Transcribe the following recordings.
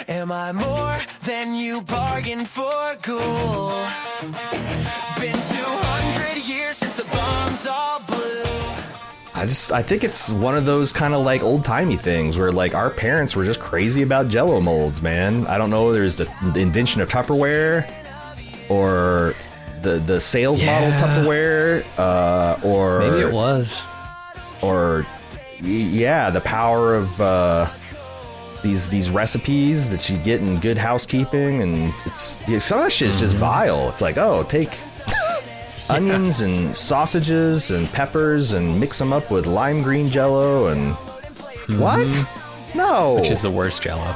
Am I more than you bargained for? Cool. Been 200 years since the bombs all blew. I think it's one of those kind of like old timey things where like our parents were just crazy about Jello molds, man. I don't know. There's the invention of Tupperware or the sales model Tupperware, or maybe it was, or the power of these recipes that you get in Good Housekeeping, and some of that shit is just vile. It's like, oh, take onions and sausages and peppers and mix them up with lime green Jello and what? No, which is the worst Jello.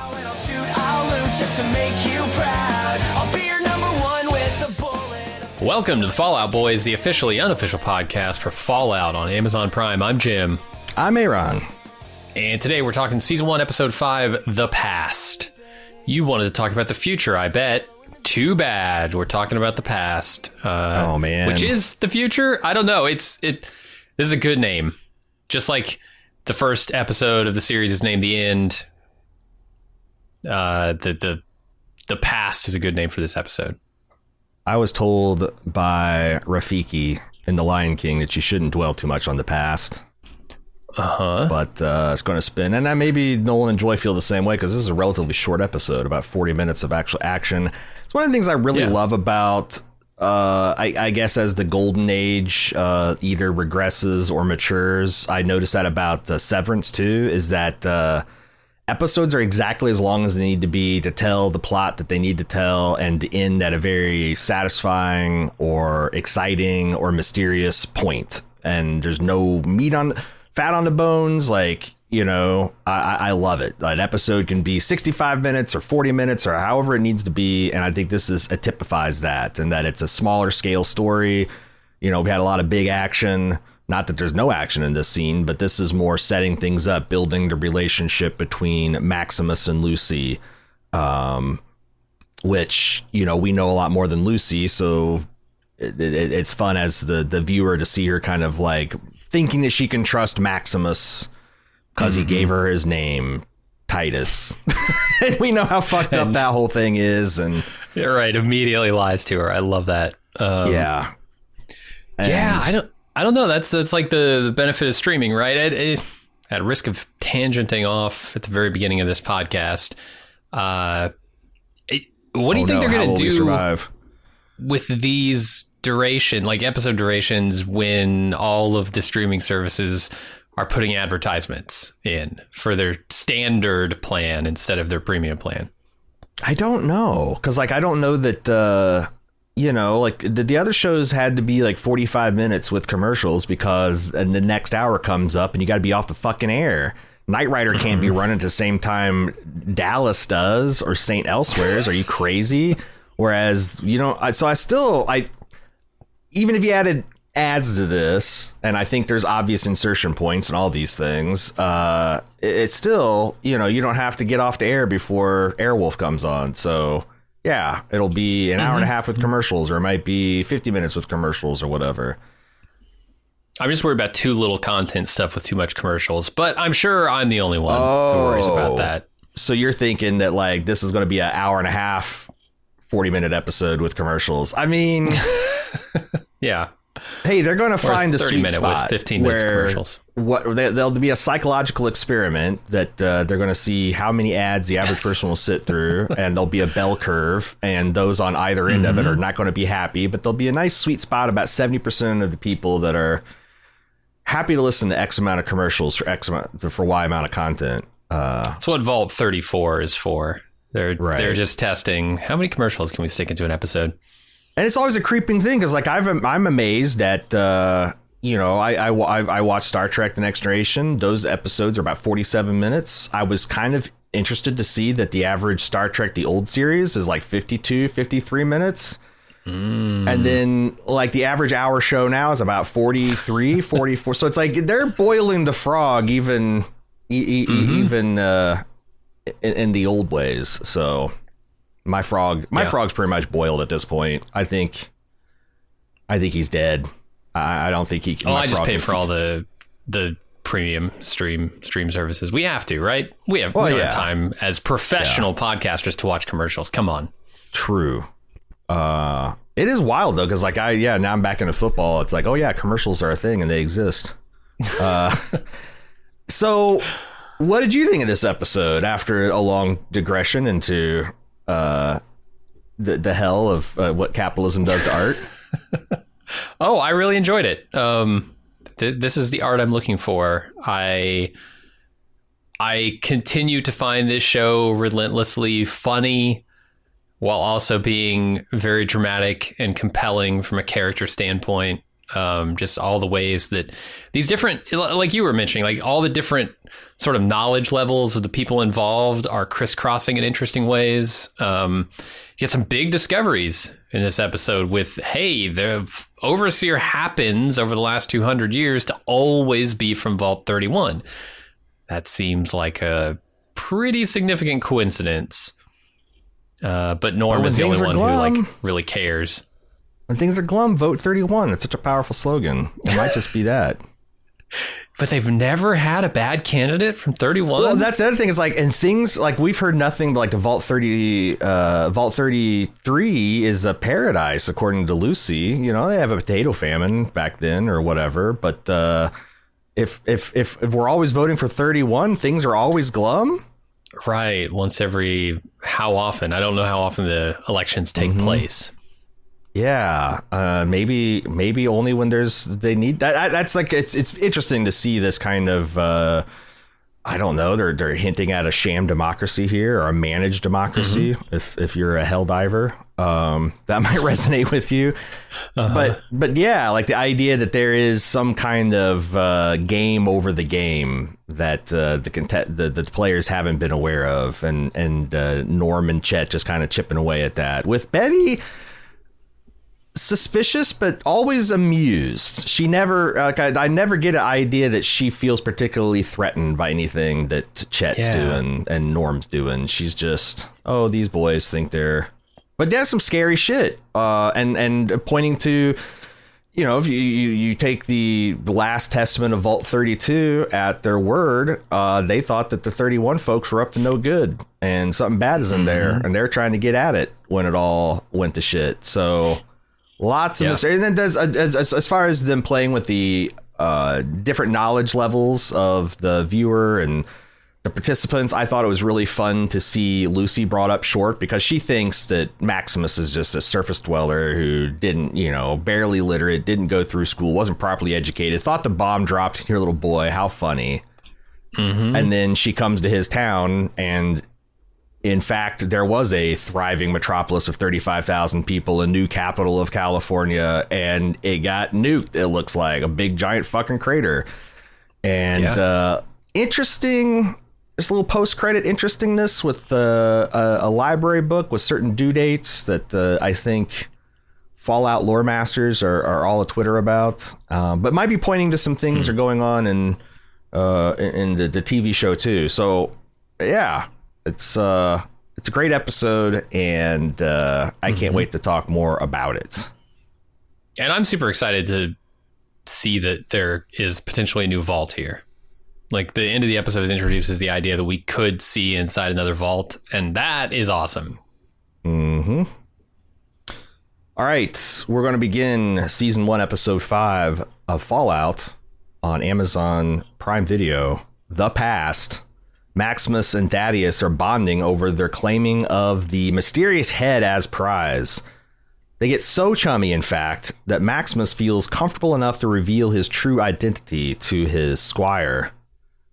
Welcome to the Fallout Boys, the officially unofficial podcast for Fallout on Amazon Prime. I'm Jim. I'm A.Ron. And today we're talking Season 1, Episode 5, The Past. You wanted to talk about the future, I bet. Too bad. We're talking about the past. Oh, man. Which is the future? I don't know. This is a good name. Just like the first episode of the series is named The End. The past is a good name for this episode. I was told by Rafiki in The Lion King that you shouldn't dwell too much on the past. But it's going to spin. And maybe Nolan and Joy feel the same way because this is a relatively short episode, about 40 minutes of actual action. It's one of the things I really love about, I guess, as the golden age either regresses or matures. I noticed that about Severance, too, is that episodes are exactly as long as they need to be to tell the plot that they need to tell and to end at a very satisfying or exciting or mysterious point. And there's no fat on the bones. Like, you know, I love it. An episode can be 65 minutes or 40 minutes or however it needs to be. And I think it typifies that, and that it's a smaller scale story. You know, we had a lot of big action. Not that there's no action in this scene, but this is more setting things up, building the relationship between Maximus and Lucy, which, you know, we know a lot more than Lucy. So it's fun as the viewer to see her kind of like thinking that she can trust Maximus because he gave her his name, Titus. And we know how fucked up that whole thing is. And you're right. Immediately lies to her. I love that. Yeah. I don't know. That's like the benefit of streaming, right? At risk of tangenting off at the very beginning of this podcast, what do you think they're going to do with these episode durations when all of the streaming services are putting advertisements in for their standard plan instead of their premium plan? I don't know. Because I don't know that... you know, like the other shows had to be like 45 minutes with commercials because the next hour comes up and you got to be off the fucking air. Knight Rider can't be running at the same time Dallas does or St. Elsewhere's. Are you crazy? Whereas, you know, even if you added ads to this, and I think there's obvious insertion points and all these things, it's still, you know, you don't have to get off the air before Airwolf comes on. So... yeah, it'll be an hour and a half with commercials, or it might be 50 minutes with commercials or whatever. I'm just worried about too little content stuff with too much commercials, but I'm sure I'm the only one who worries about that. So you're thinking that like this is going to be an hour and a half, 40-minute episode with commercials. I mean, yeah. Hey, they're going to find a sweet spot with 15 minutes commercials. There'll be a psychological experiment that they're going to see how many ads the average person will sit through, and there'll be a bell curve, and those on either end of it are not going to be happy, but there'll be a nice sweet spot. About 70% of the people that are happy to listen to X amount of commercials for Y amount of content. That's what Vault 34 is for. They're just testing how many commercials can we stick into an episode. And it's always a creeping thing because, like, I'm amazed at, you know, I watched Star Trek: The Next Generation. Those episodes are about 47 minutes. I was kind of interested to see that the average Star Trek, the old series, is like 52, 53 minutes. And then, like, the average hour show now is about 43, 44. So it's like they're boiling the frog even in the old ways. So... My frog's pretty much boiled at this point. I think he's dead. I don't think he can. I just pay for all the premium stream services. We have to, right? We have time as professional podcasters to watch commercials. Come on. True. It is wild though, because like now I'm back into football. It's like, oh yeah, commercials are a thing and they exist. So what did you think of this episode after a long digression into the hell of what capitalism does to art? Oh, I really enjoyed it. This is the art I'm looking for. I continue to find this show relentlessly funny while also being very dramatic and compelling from a character standpoint. Just all the ways that these different, like you were mentioning, like all the different sort of knowledge levels of the people involved are crisscrossing in interesting ways. You get some big discoveries in this episode with, hey, the overseer happens over the last 200 years to always be from Vault 31. That seems like a pretty significant coincidence. But Norm is the only one who like really cares. When things are glum, vote 31. It's such a powerful slogan. It might just be that. But they've never had a bad candidate from 31. Well, that's the other thing is like, and things like we've heard nothing but like the Vault 33 is a paradise, according to Lucy. You know, they have a potato famine back then or whatever. But if we're always voting for 31, things are always glum. Right. Once every how often? I don't know how often the elections take place. Yeah, maybe only when they need that. That's like it's interesting to see this kind of I don't know. They're hinting at a sham democracy here or a managed democracy. If you're a hell diver, that might resonate with you. But yeah, like the idea that there is some kind of game over the game that the players haven't been aware of, and Norm and Chet just kind of chipping away at that with Betty. Suspicious, but always amused. She never, I never get an idea that she feels particularly threatened by anything that Chet's doing and Norm's doing. She's just, oh, these boys think they're, but there's some scary shit. And pointing to, you know, if you take the last testament of Vault 32 at their word, they thought that the 31 folks were up to no good and something bad is in there, and they're trying to get at it when it all went to shit. So. Lots of mystery. And then as far as them playing with the different knowledge levels of the viewer and the participants, I thought it was really fun to see Lucy brought up short because she thinks that Maximus is just a surface dweller who didn't, you know, barely literate, didn't go through school, wasn't properly educated, thought the bomb dropped in your little boy. How funny. And then she comes to his town and in fact, there was a thriving metropolis of 35,000 people, a new capital of California, and it got nuked. It looks like a big giant fucking crater. And interesting, there's a little post-credit interestingness with a library book with certain due dates that I think Fallout lore masters are all a Twitter about, but might be pointing to some things that are going on in the TV show too. So yeah. It's a great episode, and I can't wait to talk more about it. And I'm super excited to see that there is potentially a new vault here. Like the end of the episode introduces the idea that we could see inside another vault, and that is awesome. All right, we're going to begin season 1, episode 5 of Fallout on Amazon Prime Video. The Past. Maximus and Thaddeus are bonding over their claiming of the mysterious head as prize. They get so chummy, in fact, that Maximus feels comfortable enough to reveal his true identity to his squire.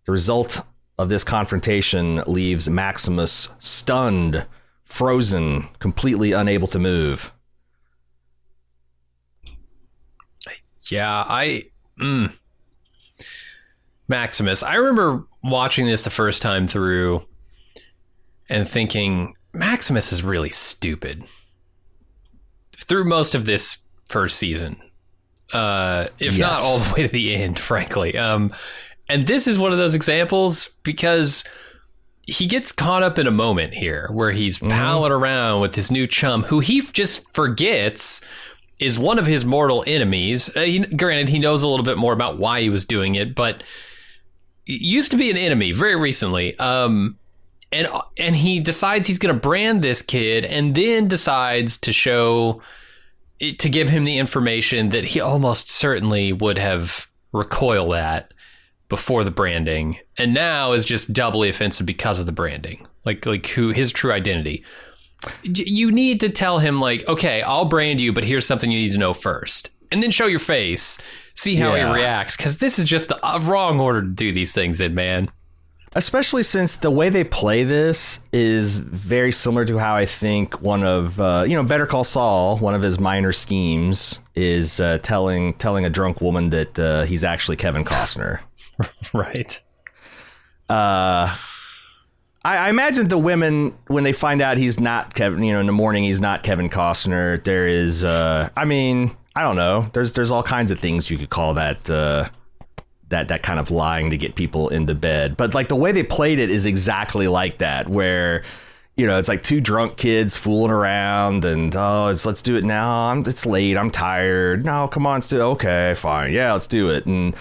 The result of this confrontation leaves Maximus stunned, frozen, completely unable to move. Yeah, Maximus. I remember watching this the first time through and thinking, Maximus is really stupid. Through most of this first season. If not all the way to the end, frankly. And this is one of those examples because he gets caught up in a moment here where he's palling around with his new chum who he just forgets is one of his mortal enemies. Granted, he knows a little bit more about why he was doing it, but used to be an enemy very recently. And he decides he's going to brand this kid, and then decides to give him the information that he almost certainly would have recoiled at before the branding, and now is just doubly offensive because of the branding, like who his true identity. You need to tell him, like, okay, I'll brand you, but here's something you need to know first, and then show your face, see how he reacts, because this is just the wrong order to do these things in, man. Especially since the way they play this is very similar to how I think one of Better Call Saul, one of his minor schemes is telling a drunk woman that he's actually Kevin Costner. Right. I imagine the women, when they find out he's not Kevin, in the morning he's not Kevin Costner, there is I don't know, there's all kinds of things you could call that that kind of lying to get people into bed. But like the way they played it is exactly like that, where it's like two drunk kids fooling around and let's do it now. It's late, I'm tired. No, come on, let's do it. Okay, fine, yeah, let's do it. And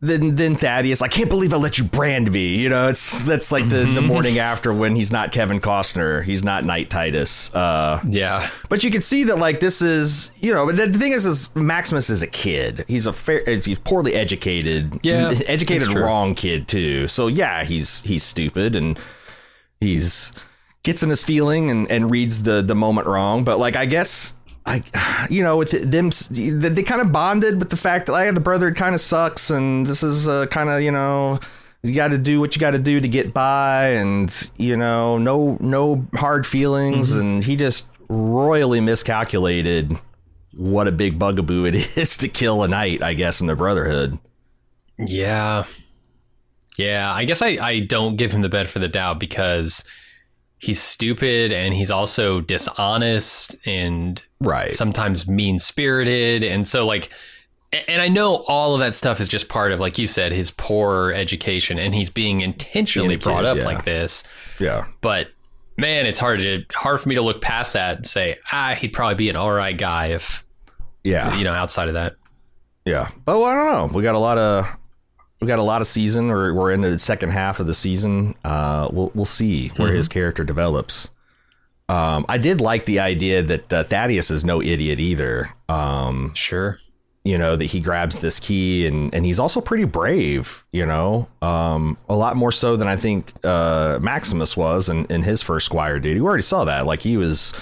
then Thaddeus, I can't believe I let you brand me. That's like the morning after, when he's not Kevin Costner, he's not Knight Titus. Yeah. But you can see that, like, this is, but the thing is Maximus is a kid. He's he's poorly educated. Yeah, educated wrong kid too. So yeah, he's stupid, and he's gets in his feeling and reads the moment wrong. But like, I guess, with them, they kind of bonded with the fact that the brother kind of sucks, and this is kind of, you got to do what you got to do to get by, and no hard feelings, and he just royally miscalculated what a big bugaboo it is to kill a knight, I guess, in the Brotherhood. Yeah, I guess I don't give him the benefit of the doubt, because he's stupid, and he's also dishonest, and sometimes mean-spirited. And so, like, and I know all of that stuff is just part of, like you said, his poor education, and he's being intentionally brought up like this. Yeah. But man, it's hard for me to look past that and say, he'd probably be an all right guy if, outside of that. Yeah. But I don't know. We got a lot of season, or we're into the second half of the season. We'll see where his character develops. I did like the idea that Thaddeus is no idiot either. Sure. That he grabs this key, and he's also pretty brave, a lot more so than I think Maximus was in his first squire duty. We already saw that. Like, he was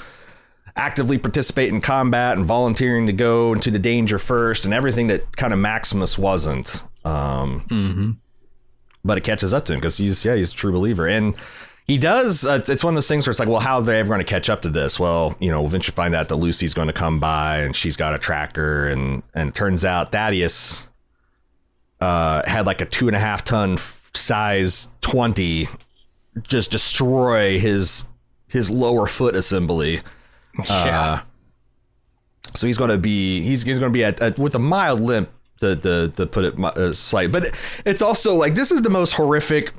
actively participating in combat and volunteering to go into the danger first, and everything that kind of Maximus wasn't. But it catches up to him, because he's a true believer, and he does. It's one of those things where it's like, well, how's they ever going to catch up to this? Well, we'll eventually find out that Lucy's going to come by, and she's got a tracker, and it turns out Thaddeus had like a 2.5 ton size 20 just destroy his lower foot assembly. So he's going to be with a mild limp, to put it slight. But it's also like, this is the most horrific.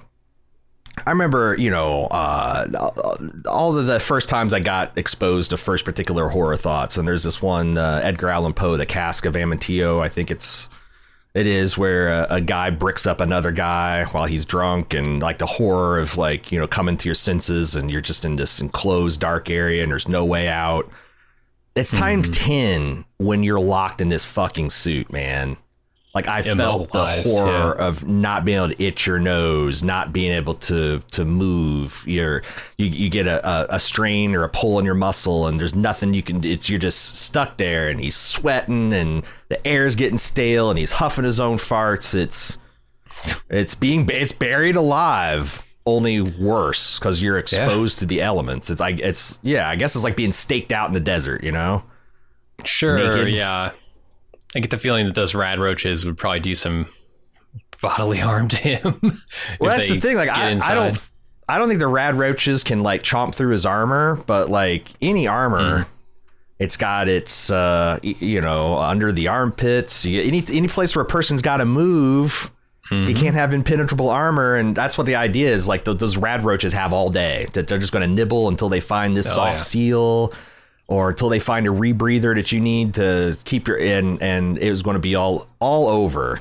I remember, all of the first times I got exposed to first particular horror thoughts, and there's this one, Edgar Allan Poe, The Cask of Amontillado, I think it is, where a guy bricks up another guy while he's drunk, and like the horror of, like, coming to your senses, and you're just in this enclosed dark area and there's no way out. It's times 10 when you're locked in this fucking suit, man. Like, I felt the horror of not being able to itch your nose, not being able to move. You get a strain or a pull in your muscle, and there's nothing you can. You're just stuck there, and he's sweating, and the air's getting stale, and he's huffing his own farts. It's buried alive, only worse, because you're exposed to the elements. I guess it's like being staked out in the desert. Sure. Naked. Yeah. I get the feeling that those rad roaches would probably do some bodily harm to him. Well, that's the thing. Like, I don't think the rad roaches can, like, chomp through his armor, but like any armor, it's got its under the armpits. Any place where a person's got to move, you can't have impenetrable armor, and that's what the idea is. Like, those rad roaches have all day. That they're just going to nibble until they find this soft seal, or until they find a rebreather that you need to keep your in, and it was going to be all over.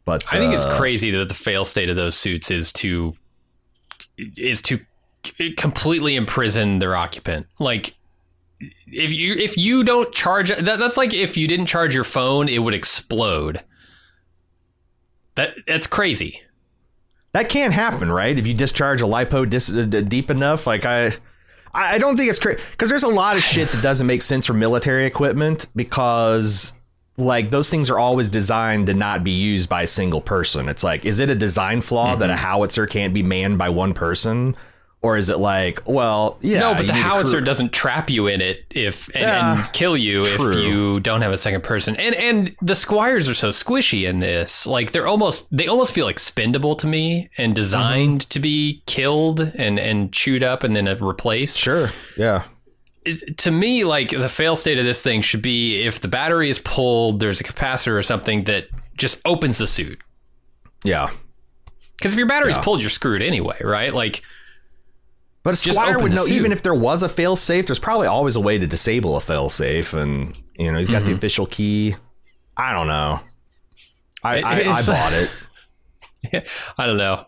But I think it's crazy that the fail state of those suits is to completely imprison their occupant. Like, if you don't charge, that's like if you didn't charge your phone, it would explode. That's crazy. That can't happen, right? If you discharge a lipo deep enough, like I don't think it's crazy, because there's a lot of shit that doesn't make sense for military equipment, because like those things are always designed to not be used by a single person. It's like, is it a design flaw that a howitzer can't be manned by one person? Or is it like, well, yeah. No, but the howitzer doesn't trap you in it and kill you if you don't have a second person. And the squires are so squishy in this. Like they almost feel expendable to me and designed to be killed and chewed up and then replaced. Sure. Yeah. To me, like the fail state of this thing should be if the battery is pulled, there's a capacitor or something that just opens the suit. Yeah. Because if your battery's pulled, you're screwed anyway, right? Like. But a squire would know, even if there was a fail-safe, there's probably always a way to disable a fail-safe, and he's got the official key. I don't know. I bought it. Yeah, I don't know.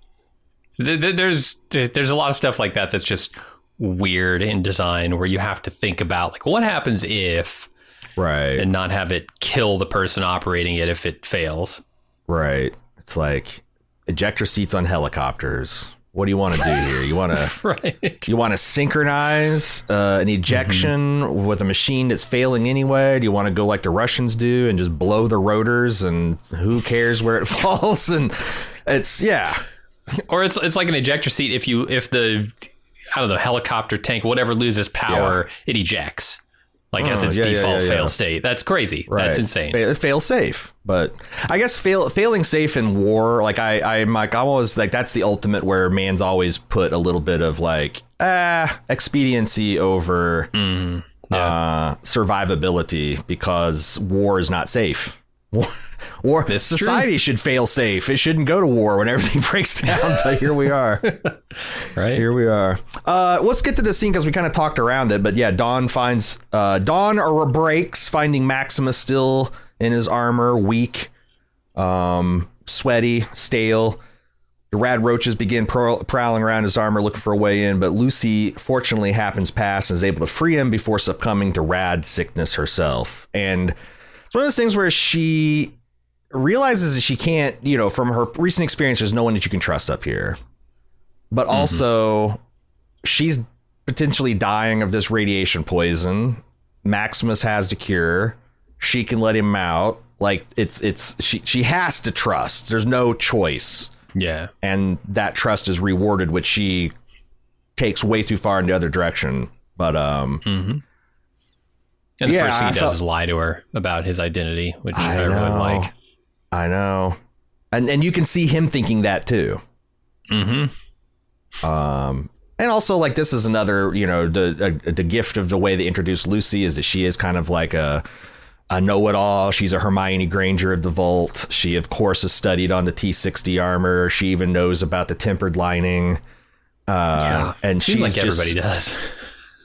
There's a lot of stuff like that that's just weird in design, where you have to think about like what happens if, right, and not have it kill the person operating it if it fails. Right. It's like ejector seats on helicopters. What do you want to do here? You want to You want to synchronize an ejection with a machine that's failing anyway? Do you want to go like the Russians do and just blow the rotors and who cares where it falls? And it's or it's like an ejector seat. If the helicopter tank whatever loses power, it ejects. Like as its default fail state. That's crazy. Right. That's insane. Fail safe. But I guess failing safe in war, like I'm like, I always like, that's the ultimate, where man's always put a little bit of like expediency over survivability, because war is not safe. War society should fail safe. It shouldn't go to war when everything breaks down. But here we are. Right. Here we are. Let's get to the scene, because we kind of talked around it. But yeah, Dawn breaks, finding Maximus still in his armor, weak, sweaty, stale. The rad roaches begin prowling around his armor looking for a way in, but Lucy fortunately happens past and is able to free him before succumbing to rad sickness herself. And it's one of those things where she realizes that she can't, from her recent experience, there's no one that you can trust up here. But also, she's potentially dying of this radiation poison. Maximus has the cure. She can let him out. Like she has to trust. There's no choice. Yeah. And that trust is rewarded, which she takes way too far in the other direction. But and the first thing he does is lie to her about his identity, which I really like. I know. And you can see him thinking that too. And also, like, this is another, the gift of the way they introduce Lucy is that she is kind of like a know-it-all. She's a Hermione Granger of the Vault. She, of course, has studied on the T-60 armor. She even knows about the tempered lining. And she's like everybody does.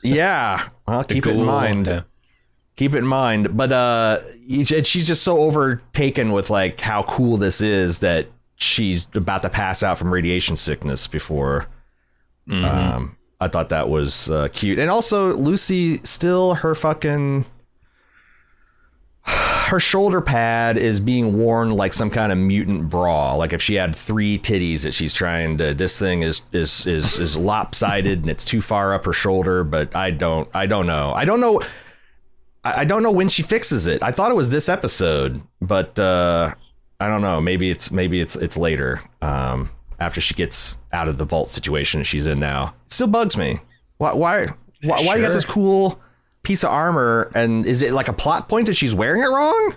Yeah. Well, keep it in mind. Yeah. Keep it in mind. But she's just so overtaken with like how cool this is that she's about to pass out from radiation sickness before. I thought that was cute. And also, Lucy still, her shoulder pad is being worn like some kind of mutant bra. Like if she had 3 titties that she's trying to, this thing is lopsided and it's too far up her shoulder. But I don't know. I don't know when she fixes it. I thought it was this episode, but I don't know. Maybe it's later, after she gets out of the vault situation she's in now. It still bugs me. Why you got this cool piece of armor, and is it like a plot point that she's wearing it wrong?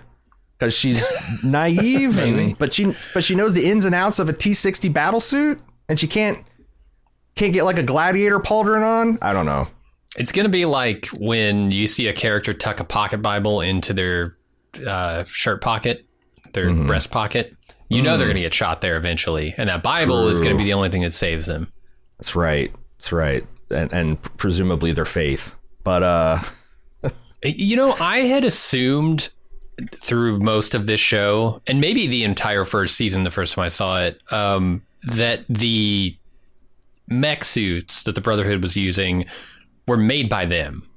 Because she's naive, but she knows the ins and outs of a T-60 battle suit, and she can't get like a gladiator pauldron on. I don't know. It's going to be like when you see a character tuck a pocket Bible into their shirt pocket, their breast pocket. You know they're going to get shot there eventually. And that Bible is going to be the only thing that saves them. That's right. And presumably their faith. But, I had assumed through most of this show, and maybe the entire first season, the first time I saw it, that the mech suits that the Brotherhood was using were made by them.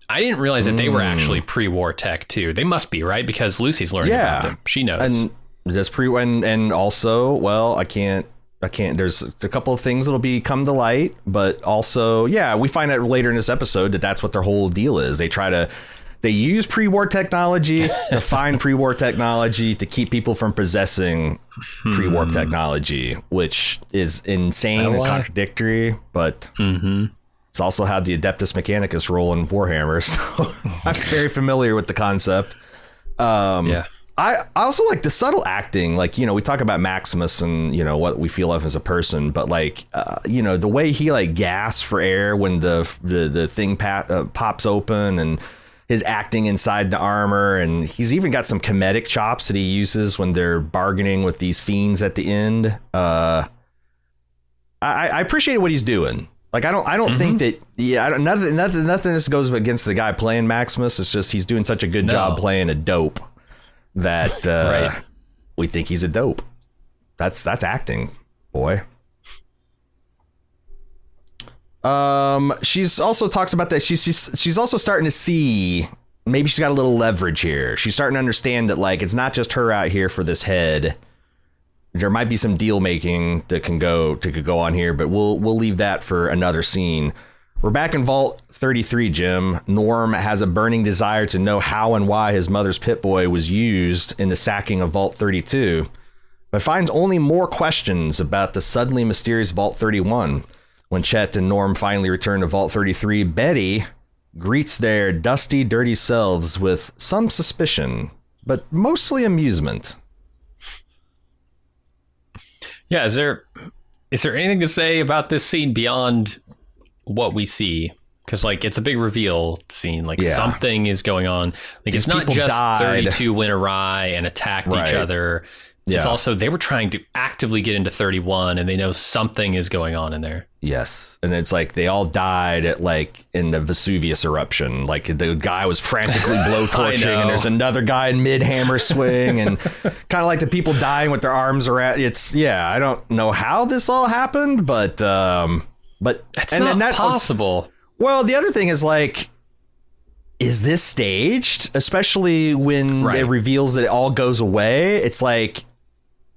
I didn't realize that they were actually pre-war tech too. They must be, right? Because Lucy's learning about them. She knows. And just and also, well, I can't. There's a couple of things that'll come to light, but also, we find out later in this episode that that's what their whole deal is. They use pre-war technology to find pre-war technology to keep people from possessing pre-war technology, which is insane and contradictory, but it's also how the Adeptus Mechanicus roll in Warhammer, so I'm very familiar with the concept. I also like the subtle acting, like, we talk about Maximus and, what we feel of as a person, but like, the way he like gasps for air when the thing pops open, and his acting inside the armor, and he's even got some comedic chops that he uses when they're bargaining with these fiends at the end. I appreciate what he's doing. Like, I don't think that, nothing of this goes against the guy playing Maximus. It's just he's doing such a good job playing a dope that we think he's a dope. That's acting, boy. She's also talks about that she's also starting to see, maybe she's got a little leverage here. She's starting to understand that, like, it's not just her out here for this head. There might be some deal making that could go on here, but we'll leave that for another scene. We're back in Vault 33, Jim. Norm has a burning desire to know how and why his mother's Pip-Boy was used in the sacking of Vault 32, but finds only more questions about the suddenly mysterious Vault 31. When Chet and Norm finally return to Vault 33, Betty greets their dusty, dirty selves with some suspicion, but mostly amusement. Yeah, is there anything to say about this scene beyond what we see? Because, like, it's a big reveal scene. Like, something is going on. Like, it's not just 32 went awry and attacked each other. It's also, they were trying to actively get into 31, and they know something is going on in there. Yes. And it's like they all died in the Vesuvius eruption. Like, the guy was frantically blowtorching, and there's another guy in mid-hammer swing, and kind of like the people dying with their arms around. I don't know how this all happened, but it's not possible. Well, the other thing is, like, is this staged? Especially when it reveals that it all goes away. It's like,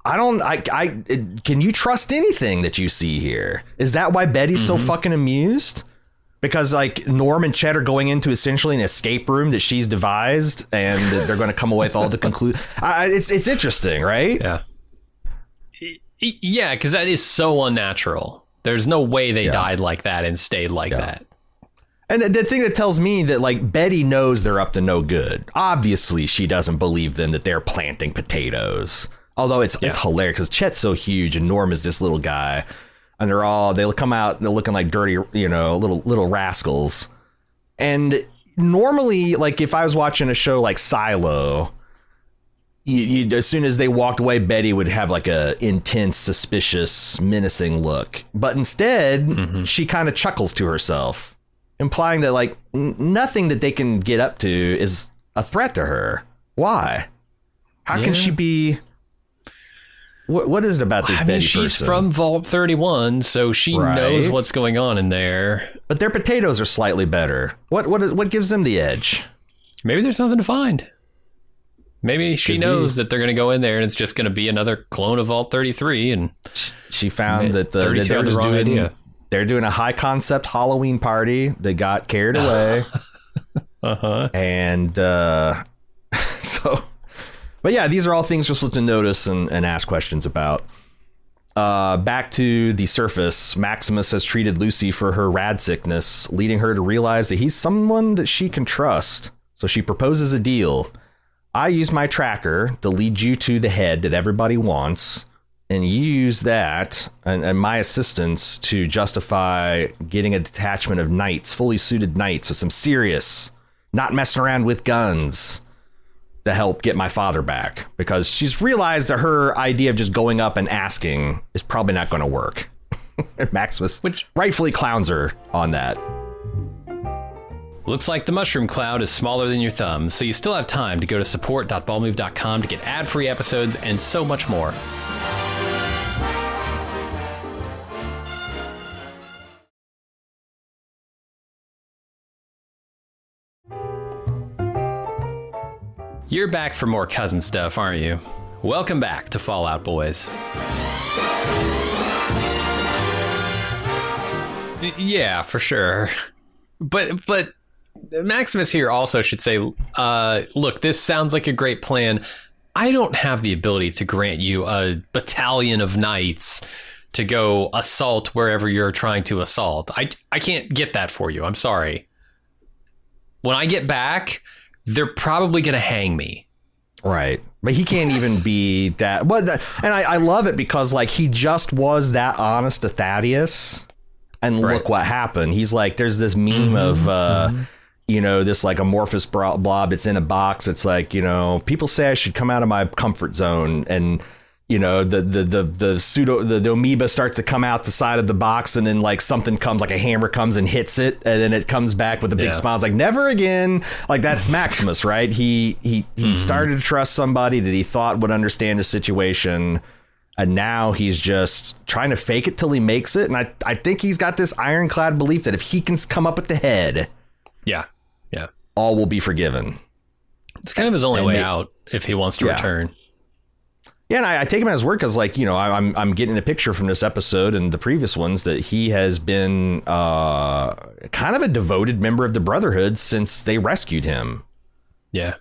can you trust anything that you see here? Is that why Betty's so fucking amused? Because, like, Norm and Chet are going into essentially an escape room that she's devised, and they're going to come away with all the conclusions. It's interesting, right? Yeah, because that is so unnatural. There's no way they died like that and stayed like that. And the thing that tells me that, like, Betty knows they're up to no good. Obviously, she doesn't believe them that they're planting potatoes. Although it's hilarious because Chet's so huge and Norm is this little guy, and they'll come out and they're looking like dirty, little rascals. And normally, like, if I was watching a show like Silo, you as soon as they walked away, Betty would have like a intense, suspicious, menacing look. But instead, she kind of chuckles to herself, implying that, like, nothing that they can get up to is a threat to her. Why? How can she be? What is it about this Betty she's person? From Vault 31, so she knows what's going on in there. But their potatoes are slightly better. What gives them the edge? Maybe there's something to find. Maybe she knows that they're going to go in there and it's just going to be another clone of Vault 33. And she found that they're doing a high concept Halloween party. They got carried away. And so... But yeah, these are all things we're supposed to notice and ask questions about. Back to the surface, Maximus has treated Lucy for her rad sickness, leading her to realize that he's someone that she can trust. So she proposes a deal. I use my tracker to lead you to the head that everybody wants, and you use that and my assistance to justify getting a detachment of knights, fully suited knights with some serious, not messing around with guns, to help get my father back, because she's realized that her idea of just going up and asking is probably not going to work. Maximus, which rightfully clowns her on that. Looks like the mushroom cloud is smaller than your thumb, so you still have time to go to support.ballmove.com to get ad-free episodes and so much more. You're back for more cousin stuff, aren't you? Welcome back to Fallout Boys. Yeah, for sure. But Maximus here also should say, look, this sounds like a great plan. I don't have the ability to grant you a battalion of knights to go assault wherever you're trying to assault. I can't get that for you. I'm sorry. When I get back, they're probably going to hang me. Right. But he can't even be that. But and I love it because like he just was that honest to Thaddeus. And look what happened. He's like, there's this meme of, you know, this like amorphous blob. It's in a box. It's like, you know, people say I should come out of my comfort zone. And, you know, the amoeba starts to come out the side of the box, and then like something comes, like a hammer comes and hits it, and then it comes back with a big smile. It's like, never again. Like, that's Maximus, right? He started to trust somebody that he thought would understand the situation, and now he's just trying to fake it till he makes it. And I think he's got this ironclad belief that if he can come up with the head, all will be forgiven. It's kind of his only way out if he wants to return. Yeah, and I take him at his word because, like, you know, I'm getting a picture from this episode and the previous ones that he has been kind of a devoted member of the Brotherhood since they rescued him. Yeah.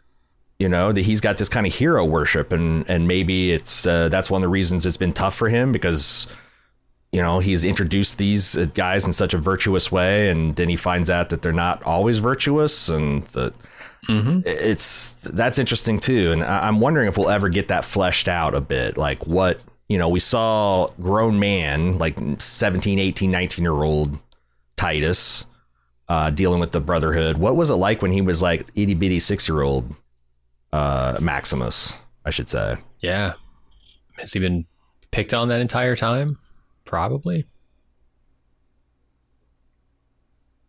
You know, that he's got this kind of hero worship, and maybe it's that's one of the reasons it's been tough for him, because, you know, he's introduced these guys in such a virtuous way, and then he finds out that they're not always virtuous, and that that's interesting too. And I'm wondering if we'll ever get that fleshed out a bit. Like, what, you know, we saw grown man, like 17, 18, 19-year-old Titus dealing with the Brotherhood. What was it like when he was like itty bitty 6-year-old Maximus, I should say? Yeah. Has he been picked on that entire time? Probably.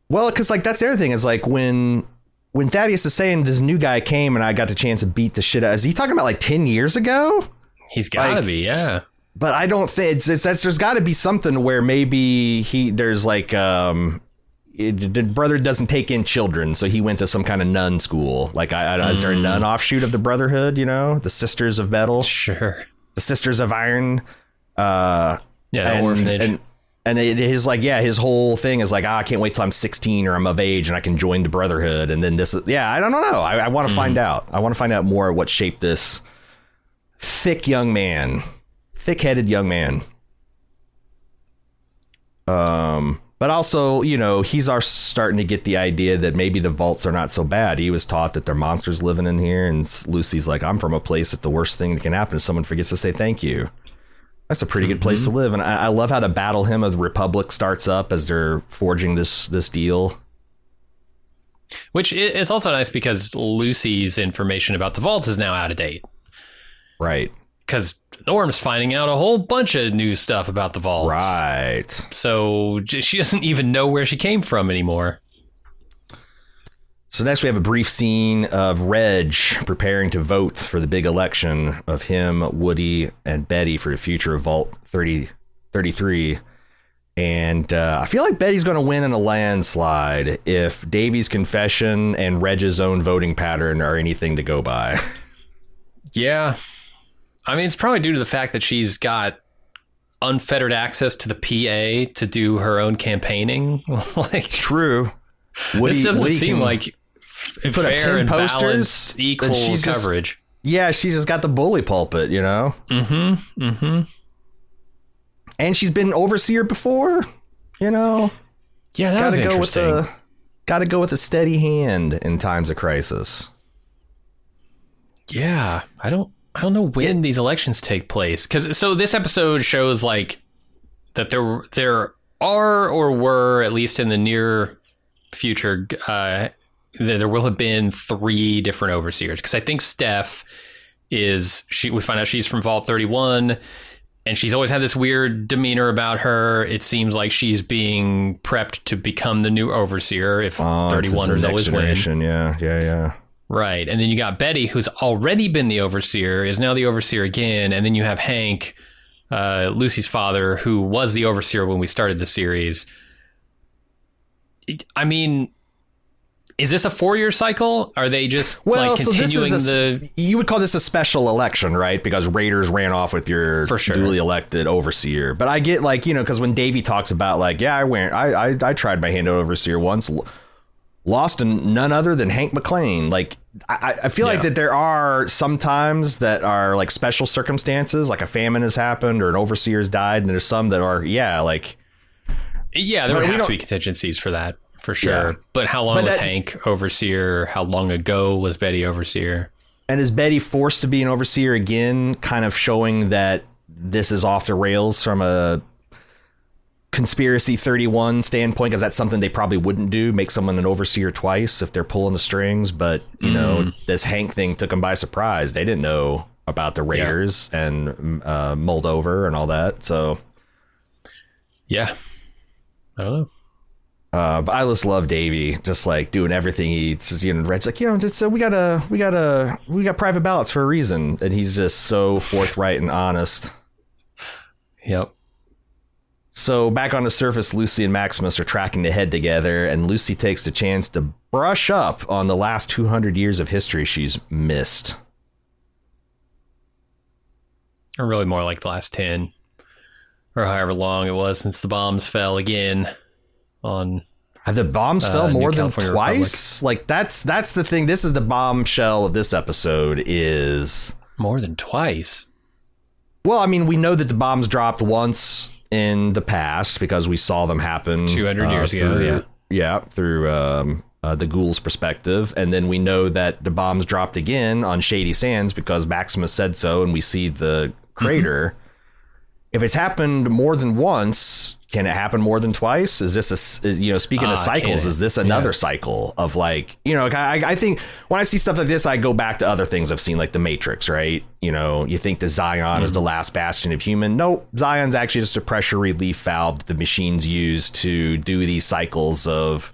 Well, because like that's the other thing is like when Thaddeus is saying this new guy came and I got the chance to beat the shit out. Is he talking about like 10 years ago? He's got to be, yeah. But I don't think it's there's got to be something where maybe there's like the brother doesn't take in children, so he went to some kind of nun school. Like, is there a nun offshoot of the Brotherhood? You know, the Sisters of Metal, sure, the Sisters of Iron, orphanage. And his like, his whole thing is like, I can't wait till I'm 16 or I'm of age and I can join the Brotherhood. And then this is, I don't know. I want to find out. I want to find out more what shaped this thick-headed young man. But also, you know, he's starting to get the idea that maybe the vaults are not so bad. He was taught that there are monsters living in here. And Lucy's like, I'm from a place that the worst thing that can happen is someone forgets to say thank you. That's a pretty good place to live. And I love how the battle hymn of the Republic starts up as they're forging this deal. Which it's also nice because Lucy's information about the vaults is now out of date. Right. Because Norm's finding out a whole bunch of new stuff about the vaults. Right. So she doesn't even know where she came from anymore. So next we have a brief scene of Reg preparing to vote for the big election of him, Woody, and Betty for the future of Vault 33. And I feel like Betty's going to win in a landslide if Davy's confession and Reg's own voting pattern are anything to go by. Yeah. I mean, it's probably due to the fact that she's got unfettered access to the PA to do her own campaigning. Like, true. This doesn't seem like put up 10 and posters, balanced, equal coverage. She's just got the bully pulpit, you know? And she's been overseer before, you know? Yeah, that was interesting. Gotta go with a steady hand in times of crisis. Yeah, I don't know when these elections take place. So this episode shows like that there are or were, at least in the near future, there will have been 3 different overseers, because I think Steph we find out she's from Vault 31. And she's always had this weird demeanor about her. It seems like she's being prepped to become the new overseer if 31ers always win. Yeah. Right. And then you got Betty, who's already been the overseer, is now the overseer again. And then you have Hank, Lucy's father, who was the overseer when we started the series. I mean, is this a 4-year cycle? Are they just continuing you would call this a special election, right? Because Raiders ran off with your duly elected overseer. But I get because when Davey talks about I tried my hand at overseer once, lost to none other than Hank McClain. I feel like that there are some times that are like special circumstances, like a famine has happened or an overseer's died. And there's some that are, there would have to be contingencies for that. For sure. Yeah. But how long was Hank overseer? How long ago was Betty overseer? And is Betty forced to be an overseer again, kind of showing that this is off the rails from a conspiracy 31 standpoint? Because that's something they probably wouldn't do, make someone an overseer twice if they're pulling the strings. But, this Hank thing took them by surprise. They didn't know about the Raiders and Moldover and all that. So, yeah, I don't know. But I just love Davey, just doing everything Red's we got private ballots for a reason, and he's just so forthright and honest. Yep. So back on the surface, Lucy and Maximus are tracking to head together, and Lucy takes the chance to brush up on the last 200 years of history she's missed. Or really more like the last 10, or however long it was since the bombs fell again. Have the bombs fell more than twice? Republic. That's the thing. This is the bombshell of this episode is more than twice. Well, I mean, we know that the bombs dropped once in the past because we saw them happen 200 years ago. Through the ghoul's perspective. And then we know that the bombs dropped again on Shady Sands because Maximus said so. And we see the crater. Mm-hmm. If it's happened more than once, can it happen more than twice? Is this speaking of cycles, is this another cycle of I think when I see stuff like this, I go back to other things I've seen, like The Matrix, right? You think the Zion is the last bastion of human. Nope. Zion's actually just a pressure relief valve that the machines use to do these cycles of,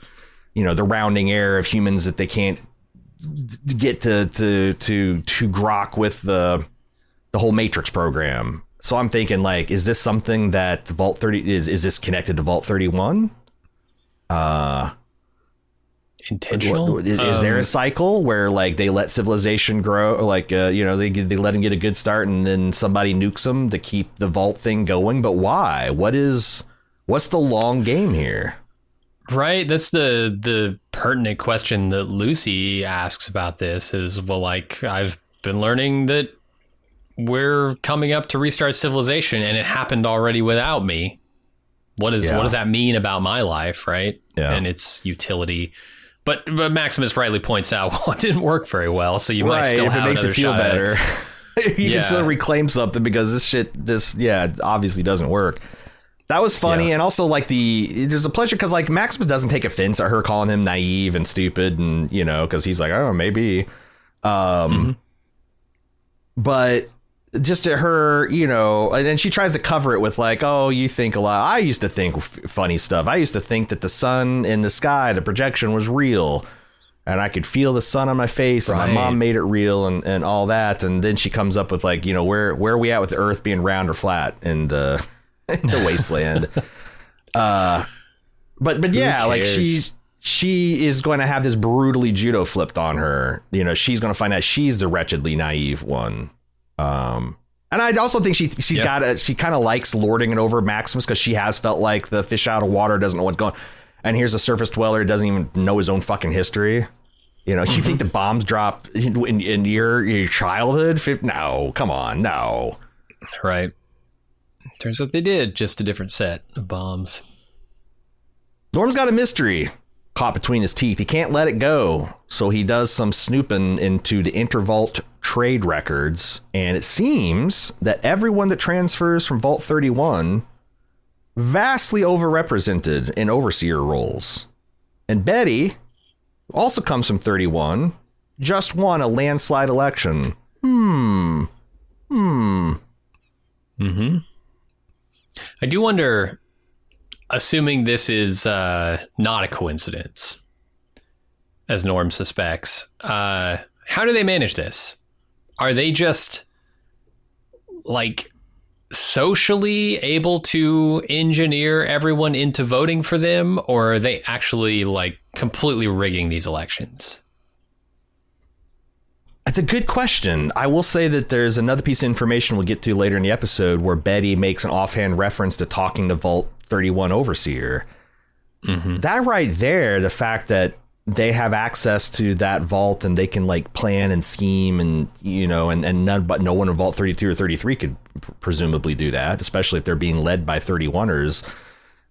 the rounding error of humans that they can't get to grok with the whole Matrix program. So I'm thinking, is this something that Vault 30 is this connected to Vault 31? Intentional? Is there a cycle where they let civilization grow, they let them get a good start and then somebody nukes them to keep the Vault thing going? But why? What's the long game here? Right. That's the pertinent question that Lucy asks about this is, I've been learning that we're coming up to restart civilization and it happened already without me. What does that mean about my life, right? Yeah. And its utility. But Maximus rightly points out, it didn't work very well, so you might still have another shot. If it makes you feel better, you can still reclaim something because it obviously doesn't work. That was funny, and also there's a pleasure because Maximus doesn't take offense at her calling him naive and stupid, and because he's maybe, but just to her, and then she tries to cover it with you think a lot. I used to think funny stuff. I used to think that the sun in the sky, the projection was real. And I could feel the sun on my face. Right. And my mom made it real and all that. And then she comes up with where are we at with the earth being round or flat in the wasteland? But yeah, she is going to have this brutally judo flipped on her. She's going to find out she's the wretchedly naive one. And I also think she kind of likes lording it over Maximus because she has felt like the fish out of water doesn't know what's going on. And here's a surface dweller who doesn't even know his own fucking history. You think the bombs dropped in your childhood? No, come on, no. Right. Turns out they did, just a different set of bombs. Norm's got a mystery caught between his teeth. He can't let it go. So he does some snooping into the Intervault trade records. And it seems that everyone that transfers from Vault 31 vastly overrepresented in overseer roles. And Betty, who also comes from 31, just won a landslide election. I do wonder, assuming this is not a coincidence, as Norm suspects, how do they manage this? Are they just like socially able to engineer everyone into voting for them, or are they actually like completely rigging these elections? That's a good question. I will say that there's another piece of information we'll get to later in the episode where Betty makes an offhand reference to talking to Vault 31 Overseer. That right there, the fact that they have access to that vault and they can like plan and scheme and, you know, and none but no one in Vault 32 or 33 could presumably do that, especially if they're being led by 31ers.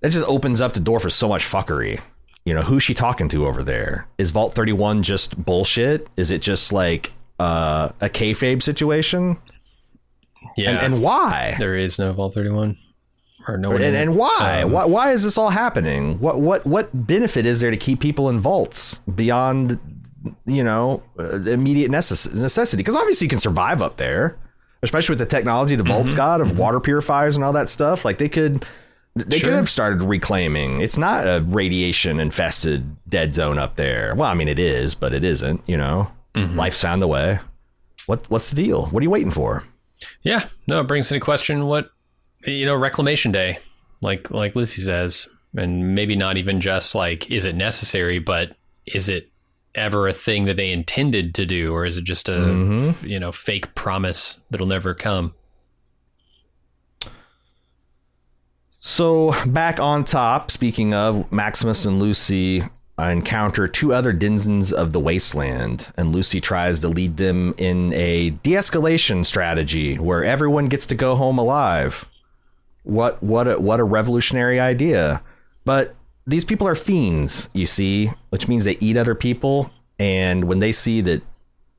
That just opens up the door for so much fuckery. You know, who's she talking to over there? Is Vault 31 just bullshit? Is it just like a kayfabe situation? Yeah. And why? There is no Vault 31. Or no one and why? Why is this all happening? What benefit is there to keep people in vaults beyond, you know, immediate necessity? Because obviously you can survive up there, especially with the technology the vault's got of water purifiers and all that stuff. Like they could have started reclaiming. It's not a radiation infested dead zone up there. Well, I mean it is, but it isn't. You know, life's found a way. What's the deal? What are you waiting for? Yeah, no, it brings into question what, you know, Reclamation Day, like Lucy says, and maybe not even just like, is it necessary, but is it ever a thing that they intended to do, or is it just a you know, fake promise that'll never come? So back on top, speaking of, Maximus and Lucy encounter two other denizens of the wasteland, and Lucy tries to lead them in a de-escalation strategy where everyone gets to go home alive. What a revolutionary idea. But these people are fiends, you see, which means they eat other people. And when they see that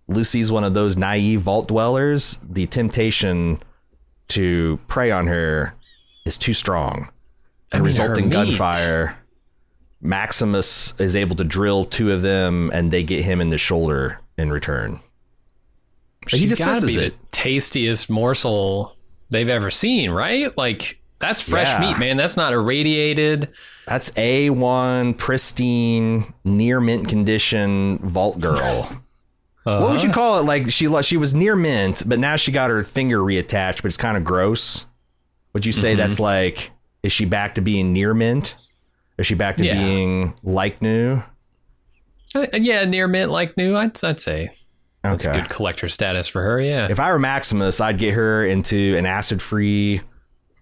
Lucy's one of those naive vault dwellers, the temptation to prey on her is too strong. And resulting gunfire, Maximus is able to drill two of them, and they get him in the shoulder in return. But he dismisses it. The tastiest morsel they've ever seen, right? Like, that's fresh meat, man. That's not irradiated. That's A1, pristine, near mint condition vault girl. What would you call it? Like she was near mint, but now she got her finger reattached, but it's kind of gross. Would you say that's like, is she back to being near mint? Is she back to being like new? Yeah, near mint, like new, I'd say. That's Okay. good collector status for her, yeah. If I were Maximus, I'd get her into an acid-free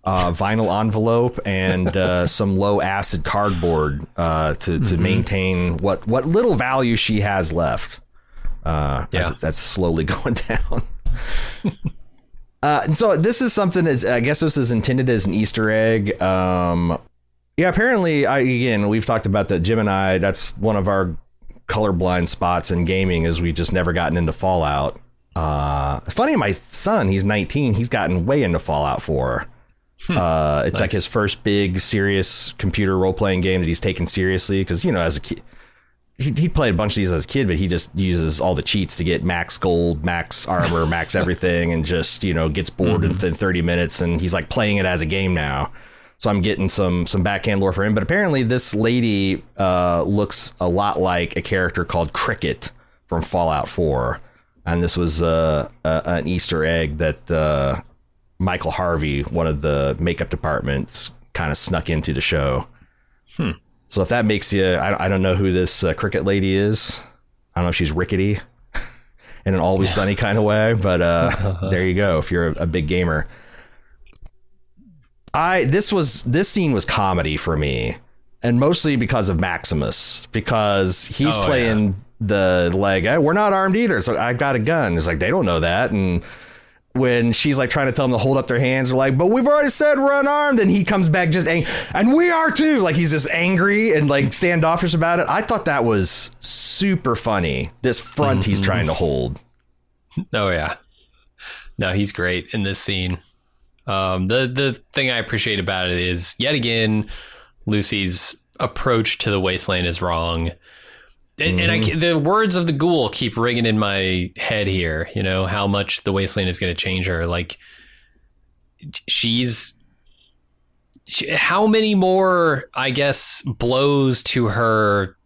vinyl envelope and some low-acid cardboard to maintain what little value she has left. That's slowly going down. And so this is something I guess this is intended as an Easter egg. Apparently, we've talked about that. Jim and I, that's one of our colorblind spots in gaming, is we just never gotten into Fallout. It's funny, my son, he's 19, he's gotten way into Fallout 4. It's nice. Like his first big serious computer role-playing game that he's taken seriously, because, you know, as a kid, he played a bunch of these as a kid, but he just uses all the cheats to get max gold, max armor, max everything, and just, you know, gets bored within 30 minutes, and he's like playing it as a game now. So I'm getting some backhand lore for him. But apparently this lady looks a lot like a character called Cricket from Fallout 4. And this was an Easter egg that Michael Harvey, one of the makeup departments, kind of snuck into the show. So if that makes you, I don't know who this Cricket lady is. I don't know if she's rickety in an Always Sunny kind of way. But there you go, if you're a big gamer. This scene was comedy for me, and mostly because of Maximus, because he's playing the like, hey, we're not armed either, so I got a gun. It's like, they don't know that. And when she's like trying to tell them to hold up their hands, they're like, but we've already said we're unarmed. And he comes back just and we are too. Like, he's just angry and like standoffish about it. I thought that was super funny, this front he's trying to hold. Oh yeah, no, he's great in this scene. The thing I appreciate about it is, yet again, Lucy's approach to the wasteland is wrong. And the words of the ghoul keep ringing in my head here, you know, how much the wasteland is going to change her. Like, she's how many more, I guess, blows to her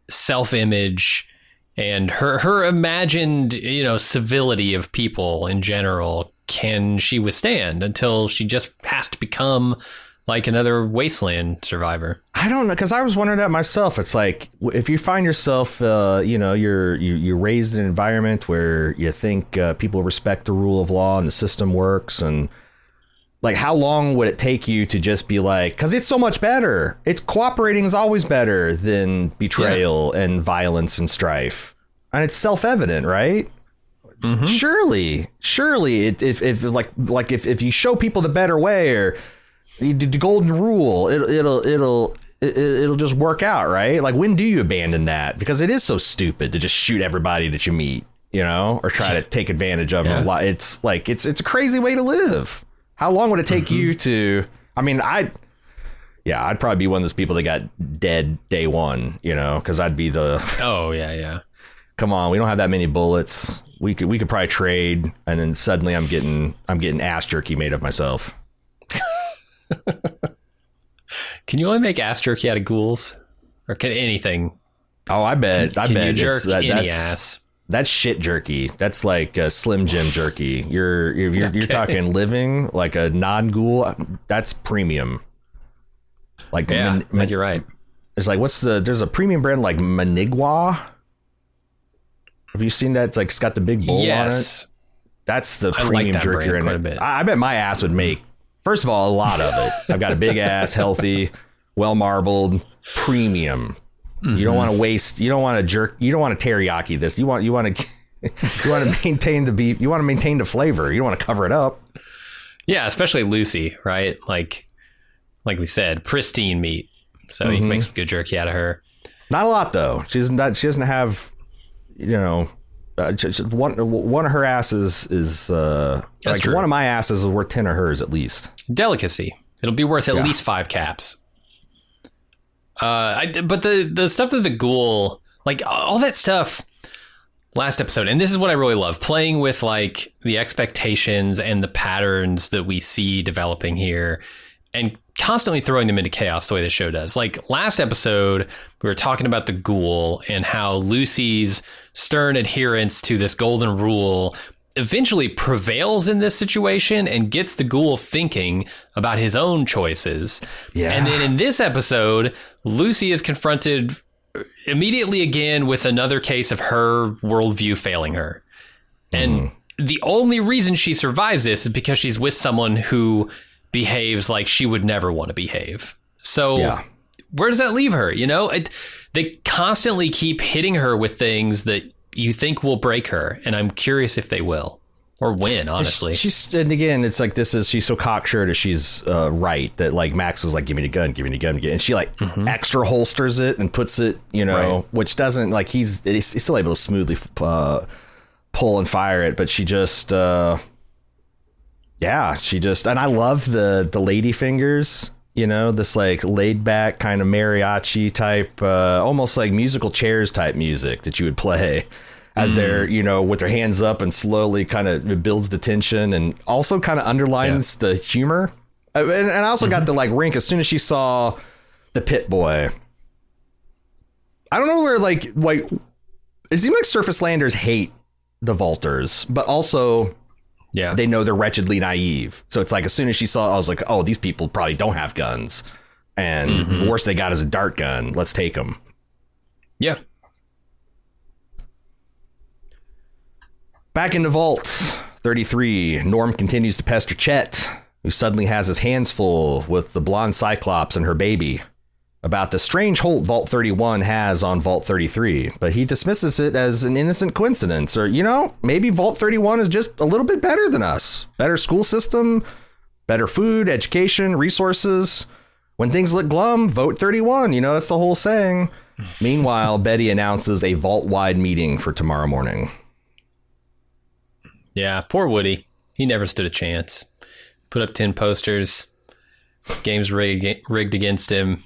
self-image and her imagined, civility of people in general can she withstand until she just has to become like another wasteland survivor? I don't know, because I was wondering that myself. It's like, if you find yourself, you're raised in an environment where you think people respect the rule of law and the system works, and like, how long would it take you to just be like, because it's so much better. It's cooperating is always better than betrayal and violence and strife. And it's self-evident, right? Mm-hmm. Surely, if you show people the better way, or you do the golden rule, it'll just work out, right? Like, when do you abandon that? Because it is so stupid to just shoot everybody that you meet, or try to take advantage of them. It's like, it's a crazy way to live. How long would it take you to? I mean, I'd probably be one of those people that got dead day one, because I'd be the. Oh yeah. Come on, we don't have that many bullets. We could probably trade, and then suddenly I'm getting ass jerky made of myself. Can you only make ass jerky out of ghouls, or can anything? Oh, I bet. Can you jerk any ass? That's shit jerky. That's like Slim Jim jerky. You're talking living, like a non-ghoul. That's premium. Like, you're right. It's like, there's a premium brand like Manigua. Have you seen that? It's like, it's got the big bowl on it. That's the premium jerky. Quite a bit. I bet my ass would make, first of all, a lot of it. I've got a big ass, healthy, well marbled, premium. Mm-hmm. You don't want to waste. You don't want to jerk. You don't want to teriyaki this. You want to maintain the beef. You want to maintain the flavor. You don't want to cover it up. Yeah, especially Lucy, right? Like we said, pristine meat. So you can make some good jerky out of her. Not a lot though. She doesn't have. Just one of her asses is. That's true. One of my asses is worth 10 of hers at least. Delicacy. It'll be worth at least 5 caps. But the stuff that the ghoul, like all that stuff last episode, and this is what I really love, playing with like the expectations and the patterns that we see developing here and constantly throwing them into chaos the way the show does. Like last episode, we were talking about the ghoul and how Lucy's stern adherence to this golden rule eventually prevails in this situation and gets the ghoul thinking about his own choices. Yeah. And then in this episode, Lucy is confronted immediately again with another case of her worldview failing her. And the only reason she survives this is because she's with someone who behaves like she would never want to behave. So where does that leave her? They constantly keep hitting her with things that you think will break her, and I'm curious if they will, or when, honestly. And again, it's like, she's so cocksure that she's right, that like Max was like, give me the gun, and she like extra holsters it and puts it, which doesn't, like, he's still able to smoothly pull and fire it, but she just and I love the lady fingers. This like laid back kind of mariachi type, almost like musical chairs type music that you would play as they're, with their hands up, and slowly kind of builds the tension and also kind of underlines the humor. And I also got the like rink as soon as she saw the pit boy. I don't know where like it seems like surface landers hate the Vaulters, but also they know they're wretchedly naive. So it's like, as soon as she saw, I was like, oh, these people probably don't have guns. And the worst they got is a dart gun. Let's take them. Yeah. Back in the Vault 33, Norm continues to pester Chet, who suddenly has his hands full with the blonde Cyclops and her baby, about the strange hold Vault 31 has on Vault 33, but he dismisses it as an innocent coincidence, or, maybe Vault 31 is just a little bit better than us. Better school system, better food, education, resources. When things look glum, vote 31. That's the whole saying. Meanwhile, Betty announces a vault-wide meeting for tomorrow morning. Yeah, poor Woody. He never stood a chance. Put up 10 posters. Games rigged against him.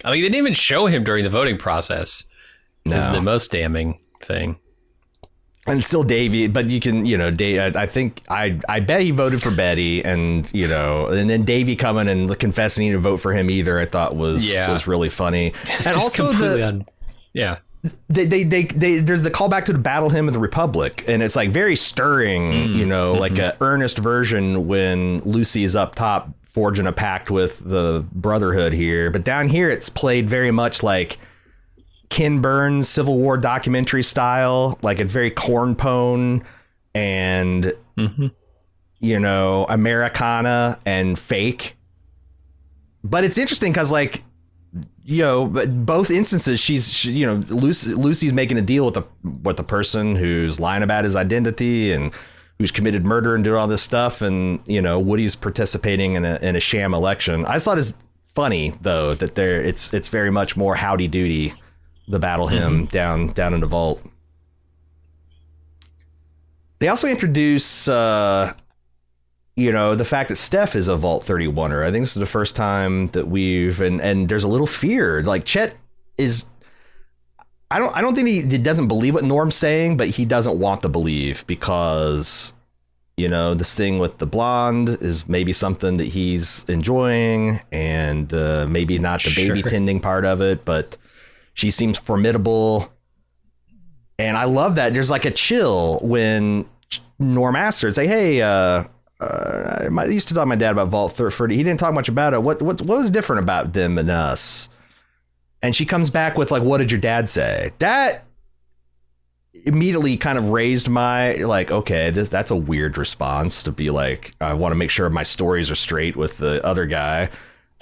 I mean, they didn't even show him during the voting process. No. This is the most damning thing. And still Davey, but you can, Dave, I bet he voted for Betty, and then Davey coming and confessing he didn't vote for him either, I thought was really funny. And also there's the callback to the battle hymn of the Republic, and it's like very stirring, like a earnest version when Lucy is up top forging a pact with the Brotherhood here. But down here, it's played very much like Ken Burns Civil War documentary style. Like it's very cornpone and, Americana and fake. But it's interesting because like, both instances, Lucy's making a deal with the person who's lying about his identity and who's committed murder and doing all this stuff. And, Woody's participating in a sham election. I just thought it's funny, though, that it's very much more howdy doody, the battle hymn down in the vault. They also introduce, the fact that Steph is a Vault 31er. I think this is the first time that and there's a little fear. Like Chet is, I don't think he doesn't believe what Norm's saying, but he doesn't want to believe because, this thing with the blonde is maybe something that he's enjoying, and maybe not the baby tending part of it, but she seems formidable. And I love that. There's like a chill when Norm asks her, say, hey, I used to talk to my dad about Vault 30. He didn't talk much about it. What was different about them and us? And she comes back with like, what did your dad say? That immediately kind of raised my, like, okay, that's a weird response to be like, I want to make sure my stories are straight with the other guy.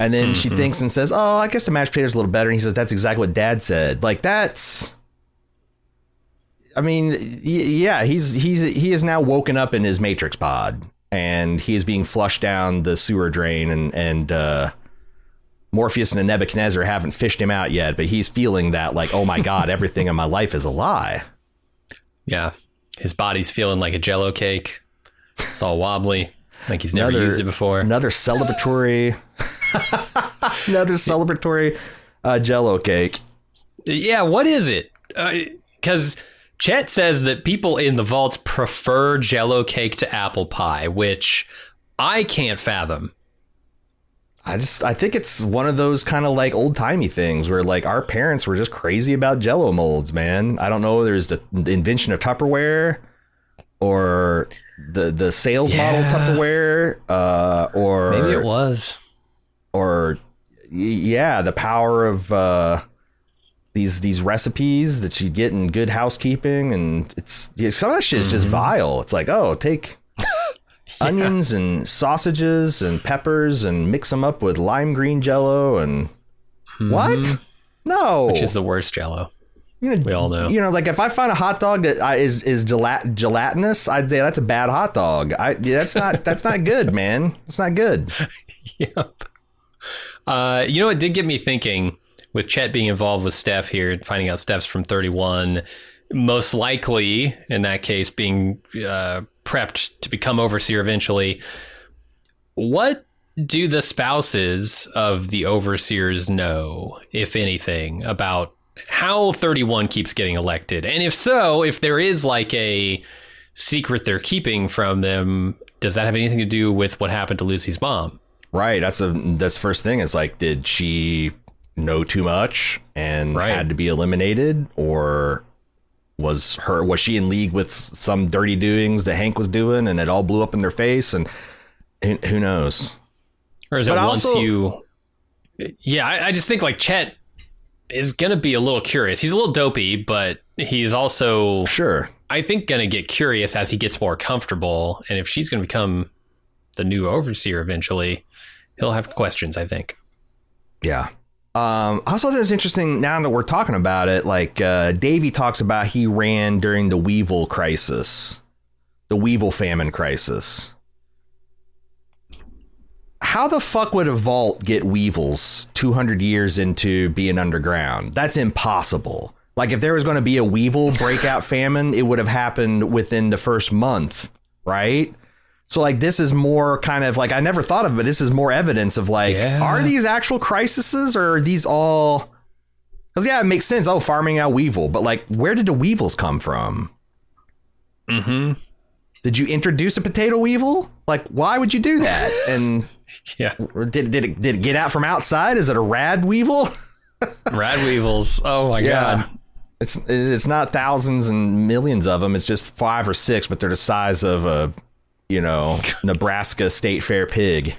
And then she thinks and says, oh, I guess the mashed potatoes a little better. And he says, that's exactly what Dad said. Like, that's, I mean, yeah, he is now woken up in his Matrix pod, and he is being flushed down the sewer drain, and Morpheus and Nebuchadnezzar haven't fished him out yet, but he's feeling that, like, oh my God, everything in my life is a lie. Yeah. His body's feeling like a Jell-O cake. It's all wobbly, like he's never used it before. Another celebratory Jell-O cake. Yeah, what is it? Because Chet says that people in the vaults prefer Jell-O cake to apple pie, which I can't fathom. I think it's one of those kind of like old timey things where like our parents were just crazy about Jell-O molds, man. I don't know. There's the invention of Tupperware or the sales model Tupperware, or maybe it was, or the power of these recipes that you get in Good Housekeeping, and some of that shit is just vile. It's like, oh, take onions and sausages and peppers and mix them up with lime green Jell-O and what? No, which is the worst Jell-O. We all know. Like if I find a hot dog that is gelatinous, I'd say that's a bad hot dog. That's not good, man. It's not good. Yep. It did get me thinking with Chet being involved with Steph here and finding out Steph's from 31, most likely in that case being prepped to become overseer eventually. What do the spouses of the overseers know, if anything, about how 31 keeps getting elected? And if so, if there is like a secret they're keeping from them, does that have anything to do with what happened to Lucy's mom? Right. That's the first thing. It's like, did she know too much and had to be eliminated, or was she in league with some dirty doings that Hank was doing and it all blew up in their face? And who knows? Or is it I just think like Chet is going to be a little curious. He's a little dopey, but he's also, I think, going to get curious as he gets more comfortable. And if she's going to become the new overseer eventually, he'll have questions, I think. Yeah. I also think it's interesting now that we're talking about it, like Davey talks about he ran during the Weevil crisis, the Weevil famine crisis. How the fuck would a vault get weevils 200 years into being underground? That's impossible. Like if there was going to be a weevil breakout famine, it would have happened within the first month, right? So like this is more kind of like, I never thought of it, but this is more evidence of like, are these actual crises, or are these all? Because it makes sense. Oh, farming out weevil, but like, where did the weevils come from? Mm-hmm. Did you introduce a potato weevil? Like, why would you do that? And yeah, did it get out from outside? Is it a rad weevil? Rad weevils. Oh my god. It's not thousands and millions of them. It's just 5 or 6, but they're the size of a, Nebraska State Fair pig.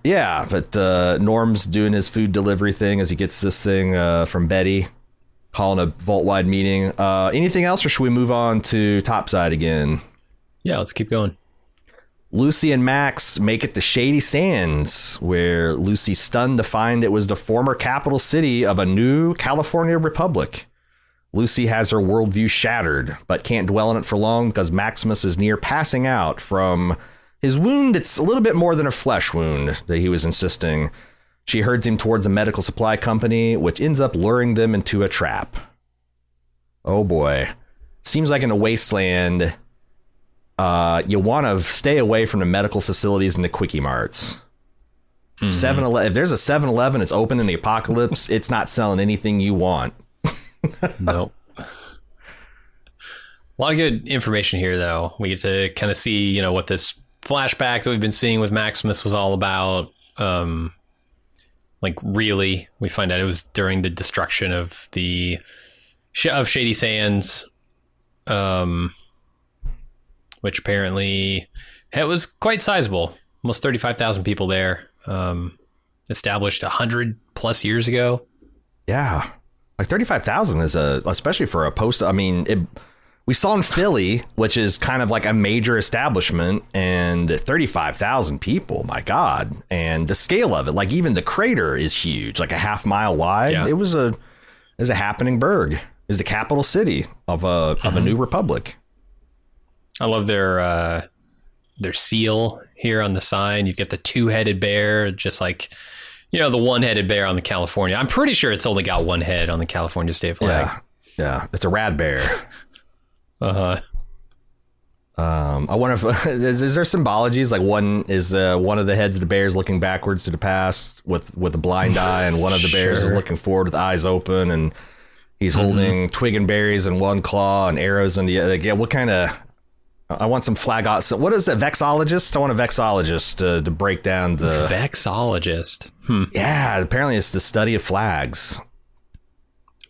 Yeah, but Norm's doing his food delivery thing as he gets this thing from Betty, calling a vault-wide meeting. Anything else, or should we move on to topside again? Yeah, let's keep going. Lucy and Max make it to Shady Sands, where Lucy's stunned to find it was the former capital city of a new California republic. Lucy has her worldview shattered, but can't dwell on it for long because Maximus is near passing out from his wound. It's a little bit more than a flesh wound that he was insisting. She herds him towards a medical supply company, which ends up luring them into a trap. Oh boy. Seems like in a wasteland, you want to stay away from the medical facilities and the quickie marts. 7-Eleven. If there's a 7-Eleven, it's open in the apocalypse. It's not selling anything you want. Nope. A lot of good information here, though. We get to kind of see, what this flashback that we've been seeing with Maximus was all about. Really, we find out it was during the destruction of the of Shady Sands, which apparently it was quite sizable. Almost 35,000 people there. Established 100+ years ago. Yeah. Like 35,000 is especially for a post. I mean, we saw in Philly, which is kind of like a major establishment, and 35,000 people. My God. And the scale of it, like even the crater is huge, like a half-mile wide. Yeah. It was a happening burg. It was the capital city of a new republic. I love their seal here on the sign. You get the 2-headed bear, just like, the 1-headed bear on the California. I'm pretty sure it's only got 1 head on the California state flag. Yeah. It's a rad bear. Uh-huh. I wonder if is there symbologies, like one of the heads of the bears looking backwards to the past with a blind eye, and one of the bears is looking forward with eyes open, and he's holding twig and berries in one claw and arrows in the other. Yeah, what kind of? I want some flag. What is a vexologist? I want a vexologist to break down the vexologist. Yeah, apparently it's the study of flags.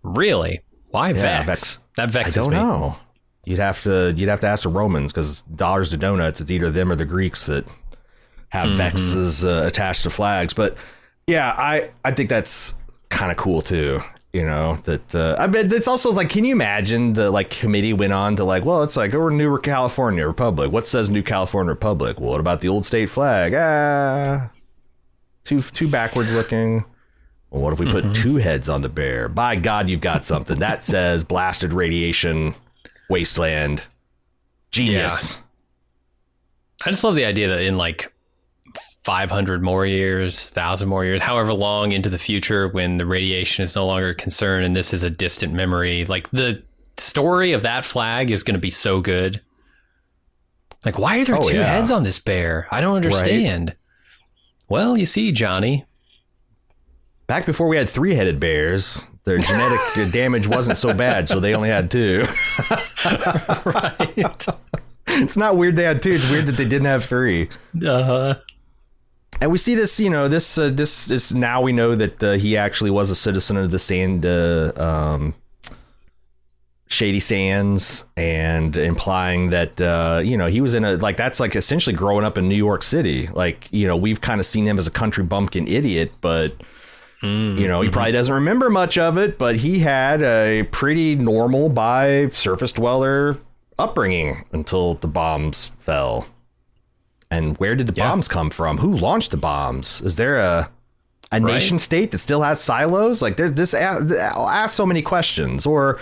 Really? Why vex? That vexes me. I don't know. You'd have to ask the Romans, because dollars to donuts, it's either them or the Greeks that have vexes attached to flags. But yeah, I think that's kind of cool too. That I bet it's also like, can you imagine the committee went on to it's like, we're New California Republic. What says New California Republic? Well, what about the old state flag? Too backwards looking. Well, what if we put 2 heads on the bear? By God, you've got something that says blasted radiation wasteland. Genius. Yeah. I just love the idea that in 500 more years, 1,000 more years, however long into the future, when the radiation is no longer a concern and this is a distant memory, the story of that flag is going to be so good. Why are there 2 heads on this bear? I don't understand. Right. Well, you see, Johnny. Back before we had 3-headed bears, their genetic damage wasn't so bad, so they only had 2. Right. It's not weird they had 2. It's weird that they didn't have 3. Uh-huh. And we see this, this now we know that he actually was a citizen of the Shady Sands, and implying that, he was in that's essentially growing up in New York City. We've kind of seen him as a country bumpkin idiot, but, he probably doesn't remember much of it, but he had a pretty normal surface dweller upbringing until the bombs fell. And where did the bombs come from? Who launched the bombs? Is there a nation state that still has silos? I'll ask so many questions. Or,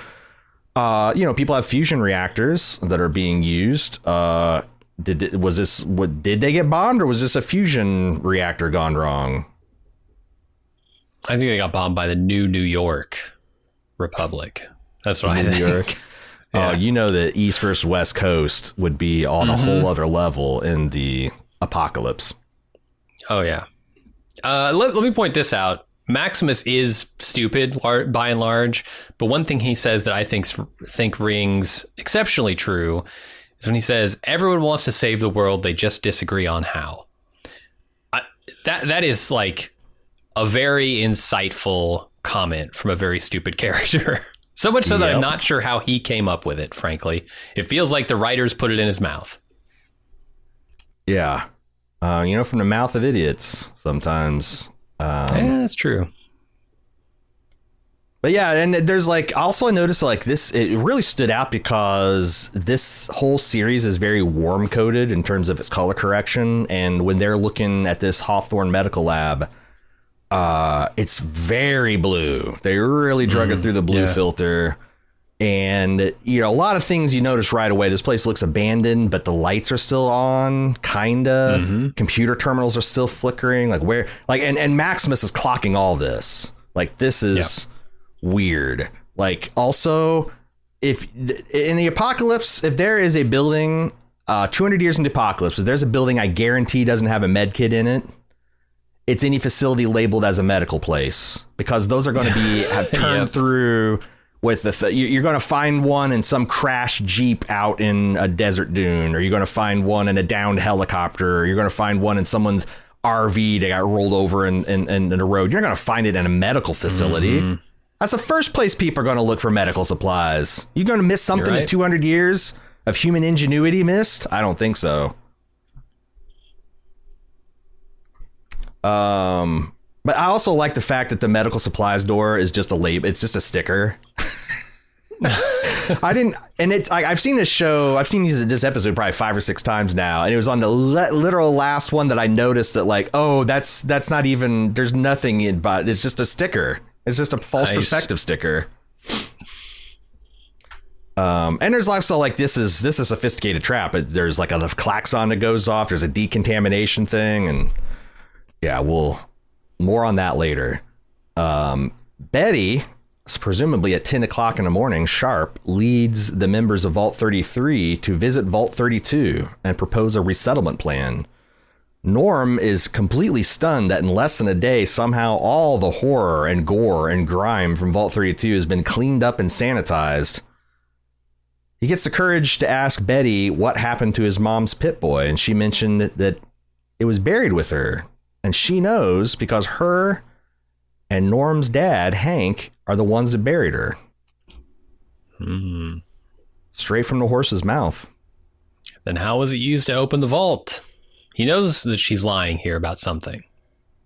people have fusion reactors that are being used. Did they get bombed, or was this a fusion reactor gone wrong? I think they got bombed by the New York Republic. That's what I think. New York. Yeah. The East versus West Coast would be on a whole other level in the apocalypse. Oh, yeah. Let me point this out. Maximus is stupid by and large, but one thing he says that I think rings exceptionally true is when he says, everyone wants to save the world, they just disagree on how. That is like a very insightful comment from a very stupid character. So much so that I'm not sure how he came up with it, frankly. It feels like the writers put it in his mouth. Yeah. From the mouth of idiots sometimes. Yeah, that's true. But yeah, and there's like, also I noticed like this, it really stood out because this whole series is very warm coded in terms of its color correction. And when they're looking at this Hawthorne medical lab, it's very blue. They really drug it through the blue filter. And, a lot of things you notice right away. This place looks abandoned, but the lights are still on, kinda. Mm-hmm. Computer terminals are still flickering. And Maximus is clocking all this. Like, this is weird. Like, also, if in the apocalypse, if there is a building, 200 years into the apocalypse, if there's a building I guarantee doesn't have a med kit in it, it's any facility labeled as a medical place, because those are going to be turned through with you're going to find one in some crashed Jeep out in a desert dune, or you're going to find one in a downed helicopter, or you're going to find one in someone's RV that got rolled over in a road. You're going to find it in a medical facility. Mm-hmm. That's the first place people are going to look for medical supplies. You're going to miss something that 200 years of human ingenuity missed? I don't think so. But I also like the fact that the medical supplies door is just a label. It's just a sticker. I've seen this show. I've seen this episode probably 5 or 6 times now. And it was on the literal last one that I noticed that like, oh, that's not even, there's nothing in, but it's just a sticker. It's just a false perspective sticker. And there's also like, this is a sophisticated trap. There's like a klaxon that goes off. There's a decontamination thing. And yeah, more on that later. Betty, presumably at 10 o'clock in the morning sharp, leads the members of Vault 33 to visit Vault 32 and propose a resettlement plan. Norm is completely stunned that in less than a day, somehow all the horror and gore and grime from Vault 32 has been cleaned up and sanitized. He gets the courage to ask Betty what happened to his mom's Pip-Boy, and she mentioned that it was buried with her. And she knows because her and Norm's dad, Hank, are the ones that buried her. Straight from the horse's mouth. Then how was it used to open the vault? He knows that she's lying here about something,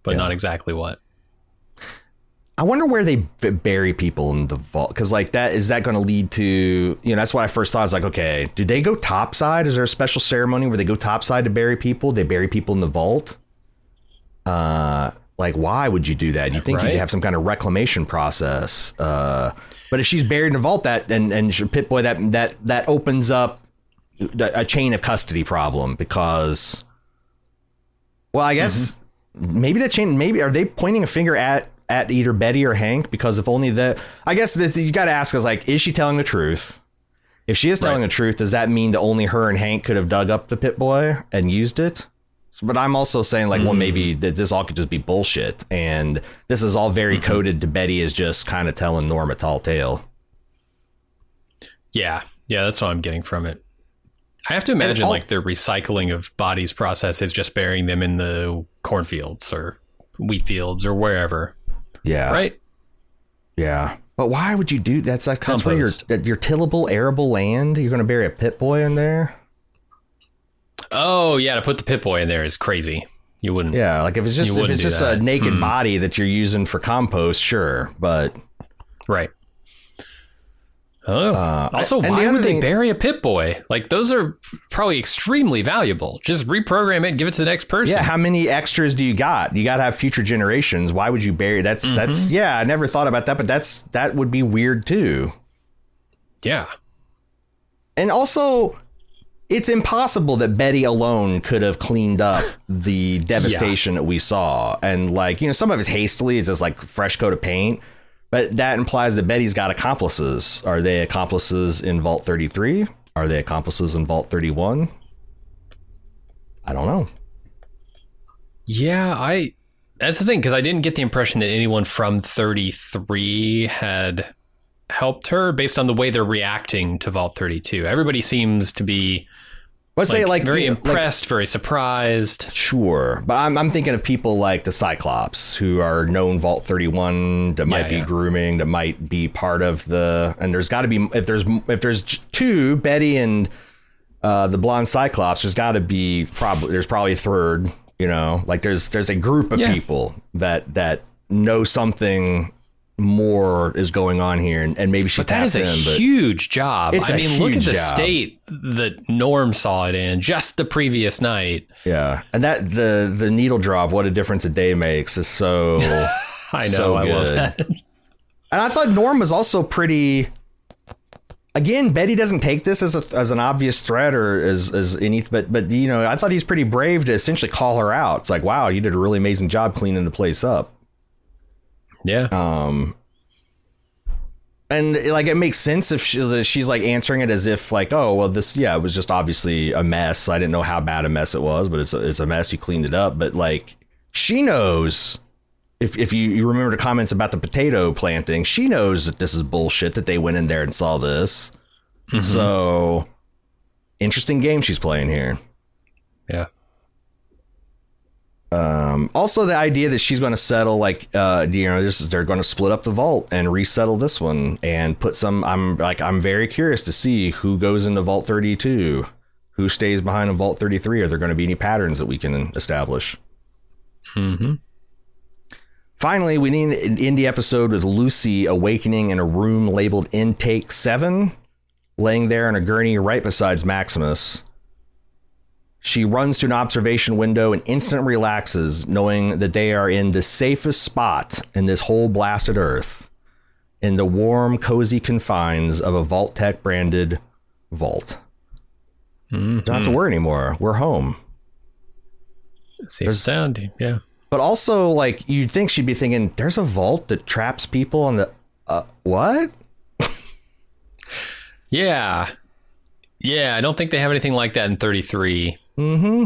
but not exactly what. I wonder where they bury people in the vault. Because like that, is that going to lead to, that's what I first thought. I was like, okay, do they go topside? Is there a special ceremony where they go topside to bury people? They bury people in the vault? Like, why would you do that? You think you'd have some kind of reclamation process. But if she's buried in the vault, and Pip-Boy, that opens up a chain of custody problem, because, well, I guess maybe are they pointing a finger at either Betty or Hank? Because if only I guess you got to ask us, like, is she telling the truth? If she is telling the truth, does that mean that only her and Hank could have dug up the Pip-Boy and used it? But I'm also saying, like, well, maybe that this all could just be bullshit, and this is all very coded to Betty is just kind of telling Norm a tall tale. Yeah, that's what I'm getting from it. I have to imagine, like, their recycling of bodies process is just burying them in the cornfields or wheat fields or wherever. Yeah. Right? Yeah. But why would you do that? That's where your tillable, arable land, you're going to bury a Pip-Boy in there? Oh, yeah, to put the Pip-Boy in there is crazy. You wouldn't. Yeah, like if it's just a naked body that you're using for compost, sure, but right. Oh, also, why would they bury a Pip-Boy? Like, those are probably extremely valuable. Just reprogram it and give it to the next person. Yeah, how many extras do you got? You got to have future generations. Why would you bury that's yeah, I never thought about that, but that would be weird too. Yeah. And also, it's impossible that Betty alone could have cleaned up the devastation that we saw. And like, some of it's hastily, it's just like fresh coat of paint. But that implies that Betty's got accomplices. Are they accomplices in Vault 33? Are they accomplices in Vault 31? I don't know. Yeah, That's the thing, because I didn't get the impression that anyone from 33 had helped her based on the way they're reacting to Vault 32. Everybody seems to be very impressed, very surprised. Sure. But I'm thinking of people like the Cyclops, who are known Vault 31, that might be grooming, that might be part of the... And there's got to be... If there's two, Betty and the blonde Cyclops, there's got to be... There's probably a third, Like, there's a group of people that know something more is going on here, and maybe she tapped in. But that is a huge job. I mean, look at the state that Norm saw it in just the previous night. Yeah, and that the needle drop, what a difference a day makes, is so I know, so I love that. And I thought Norm was also pretty. Again, Betty doesn't take this as an obvious threat or as anything, but I thought he's pretty brave to essentially call her out. It's like, wow, you did a really amazing job cleaning the place up. Yeah. And like, it makes sense if she's like answering it as if like, oh, well, it was just obviously a mess. I didn't know how bad a mess it was, but it's a mess. You cleaned it up. But like, she knows if you remember the comments about the potato planting, she knows that this is bullshit, that they went in there and saw this. Mm-hmm. So interesting game she's playing here. Yeah. Also the idea that she's going to settle they're going to split up the vault and resettle this one and put some. I'm very curious to see who goes into Vault 32, who stays behind in Vault 33. Are there going to be any patterns that we can establish? Mm-hmm. Finally, we need to end the episode with Lucy awakening in a room labeled Intake 7, laying there in a gurney right beside Maximus. She runs to an observation window and instantly relaxes, knowing that they are in the safest spot in this whole blasted Earth, in the warm, cozy confines of a Vault-Tec branded vault. Mm-hmm. Don't have to worry anymore. We're home. Safe sound, yeah. But also, like, you'd think she'd be thinking, there's a vault that traps people on the... what? Yeah. Yeah, I don't think they have anything like that in 33. Mm-hmm.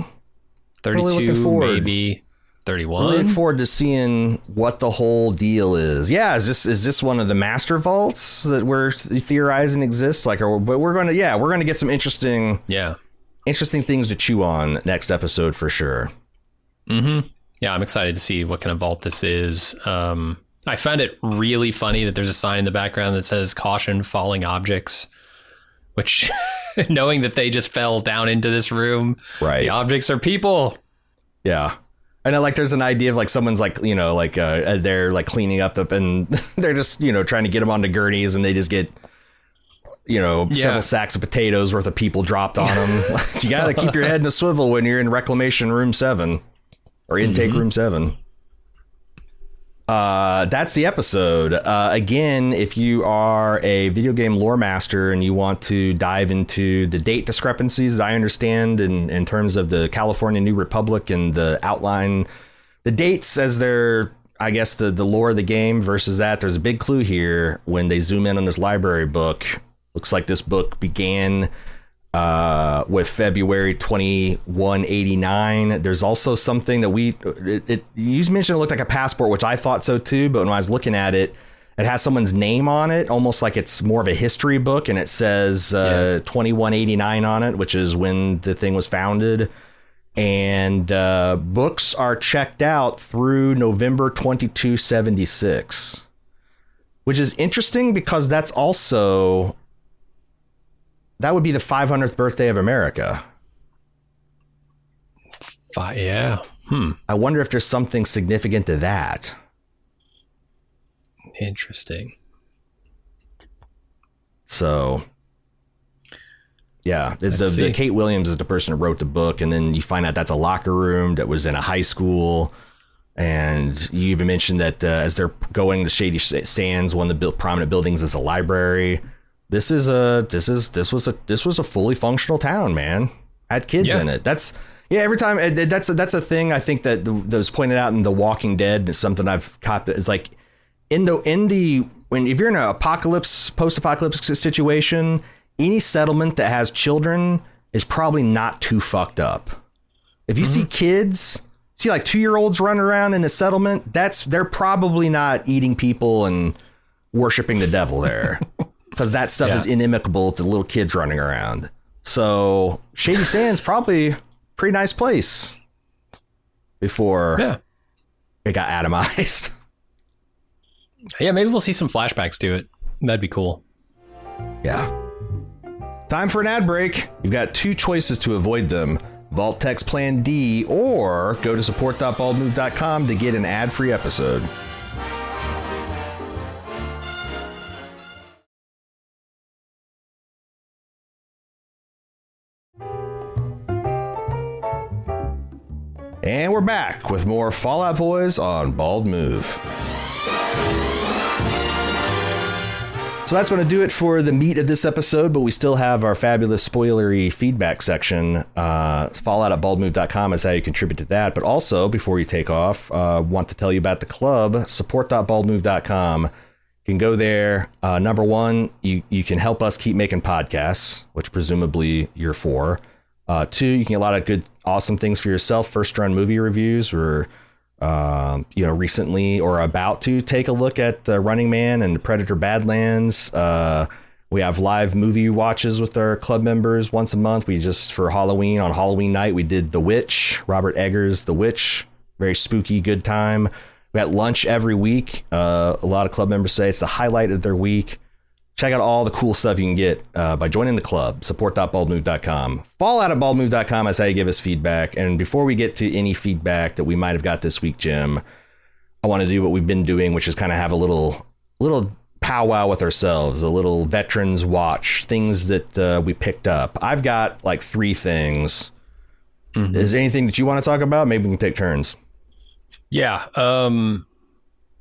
32, really maybe 31. Really looking forward to seeing what the whole deal is. Yeah, is this one of the master vaults that we're theorizing exists? But we're gonna get some interesting things to chew on next episode for sure. Mm-hmm. Yeah, I'm excited to see what kind of vault this is. I found it really funny that there's a sign in the background that says "Caution: Falling Objects," which. Knowing that they just fell down into this room, right? The objects are people. Yeah, and like there's an idea of like someone's like they're like cleaning up and they're just trying to get them onto gurneys and they just get several sacks of potatoes worth of people dropped on them. You gotta keep your head in a swivel when you're in Reclamation Room 7 or Intake Room 7. That's the episode. Again, if you are a video game lore master and you want to dive into the date discrepancies, I understand in terms of the California New Republic and the outline, the dates as they're, I guess, the lore of the game versus that. There's a big clue here when they zoom in on this library book. Looks like this book began with February 2189. There's also something that you mentioned it looked like a passport, which I thought so too, but when I was looking at it, it has someone's name on it, almost like it's more of a history book, and it says 2189 on it, which is when the thing was founded. And books are checked out through November 2276, which is interesting because that would be the 500th birthday of America. Yeah. I wonder if there's something significant to that. Interesting. So, yeah, the Kate Williams is the person who wrote the book, and then you find out that's a locker room that was in a high school. And you even mentioned that as they're going to Shady Sands, one of the prominent buildings is a library. This was a fully functional town, man. Had kids in it. Every time that's a thing I think that was pointed out in The Walking Dead. It's something I've caught. It's like if you're in an post-apocalyptic situation, any settlement that has children is probably not too fucked up. If you see kids, see like 2-year-olds running around in a settlement, they're probably not eating people and worshiping the devil there, because that stuff is inimical to little kids running around. So Shady Sands probably a pretty nice place before it got atomized. Yeah, maybe we'll see some flashbacks to it. That'd be cool. Yeah. Time for an ad break. You've got 2 choices to avoid them. Vault Text Plan D, or go to support.baldmove.com to get an ad-free episode. And we're back with more Fall Out Boys on Bald Move. So that's going to do it for the meat of this episode, but we still have our fabulous spoilery feedback section. Fallout@baldmove.com is how you contribute to that. But also, before you take off, want to tell you about the club, support.baldmove.com. You can go there. Number one, you can help us keep making podcasts, which presumably you're for. 2, you can get a lot of good, awesome things for yourself. First run movie reviews. We're recently or about to take a look at Running Man and Predator Badlands. We have live movie watches with our club members once a month. We just, for Halloween, on Halloween night, we did The Witch, Robert Eggers' The Witch. Very spooky, good time. We got lunch every week. A lot of club members say it's the highlight of their week. Check out all the cool stuff you can get by joining the club, support.baldmove.com. Fallout@baldmove.com is how you give us feedback. And before we get to any feedback that we might have got this week, Jim, I want to do what we've been doing, which is kind of have a little powwow with ourselves, a little veterans watch, things that we picked up. I've got like 3 things. Mm-hmm. Is there anything that you want to talk about? Maybe we can take turns. Yeah.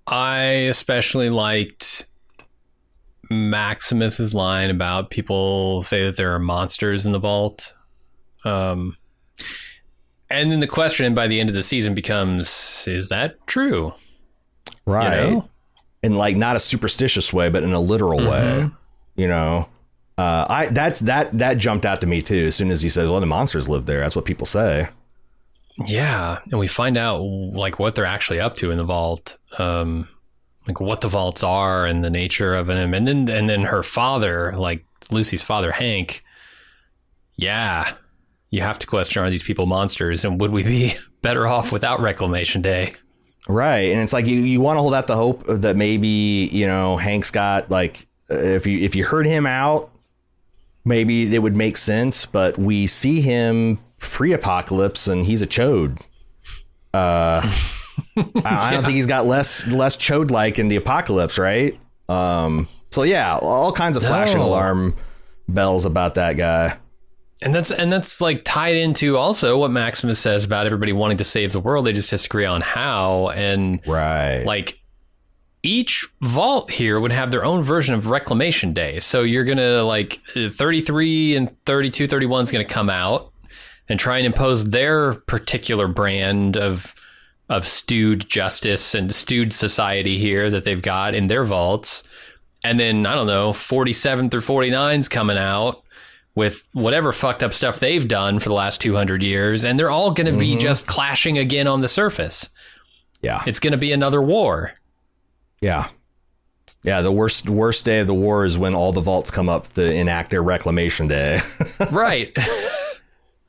I especially liked Maximus's line about people say that there are monsters in the vault. And then the question by the end of the season becomes, is that true? Right. You know? In like not a superstitious way, but in a literal way, you know. That jumped out to me too. As soon as he said, well, the monsters live there. That's what people say. Yeah. And we find out like what they're actually up to in the vault. Like what the vaults are and the nature of them. And then her father, like Lucy's father, Hank. Yeah. You have to question, are these people monsters? And would we be better off without Reclamation Day? Right. And it's like you want to hold out the hope that maybe, you know, Hank's got like, if you heard him out, maybe it would make sense. But we see him pre-apocalypse and he's a chode. I don't think he's got less chode-like in the apocalypse, right? So yeah, all kinds of flashing alarm bells about that guy. And that's like tied into also what Maximus says about everybody wanting to save the world. They just disagree on how. And right, like each vault here would have their own version of Reclamation Day. So you're gonna like 33 and 32, 31 is gonna come out and try and impose their particular brand of stewed justice and stewed society here that they've got in their vaults. And then, I don't know, 47 through 49's coming out with whatever fucked up stuff they've done for the last 200 years. And they're all going to be just clashing again on the surface. Yeah. It's going to be another war. Yeah. Yeah. The worst day of the war is when all the vaults come up to enact their Reclamation Day. Right.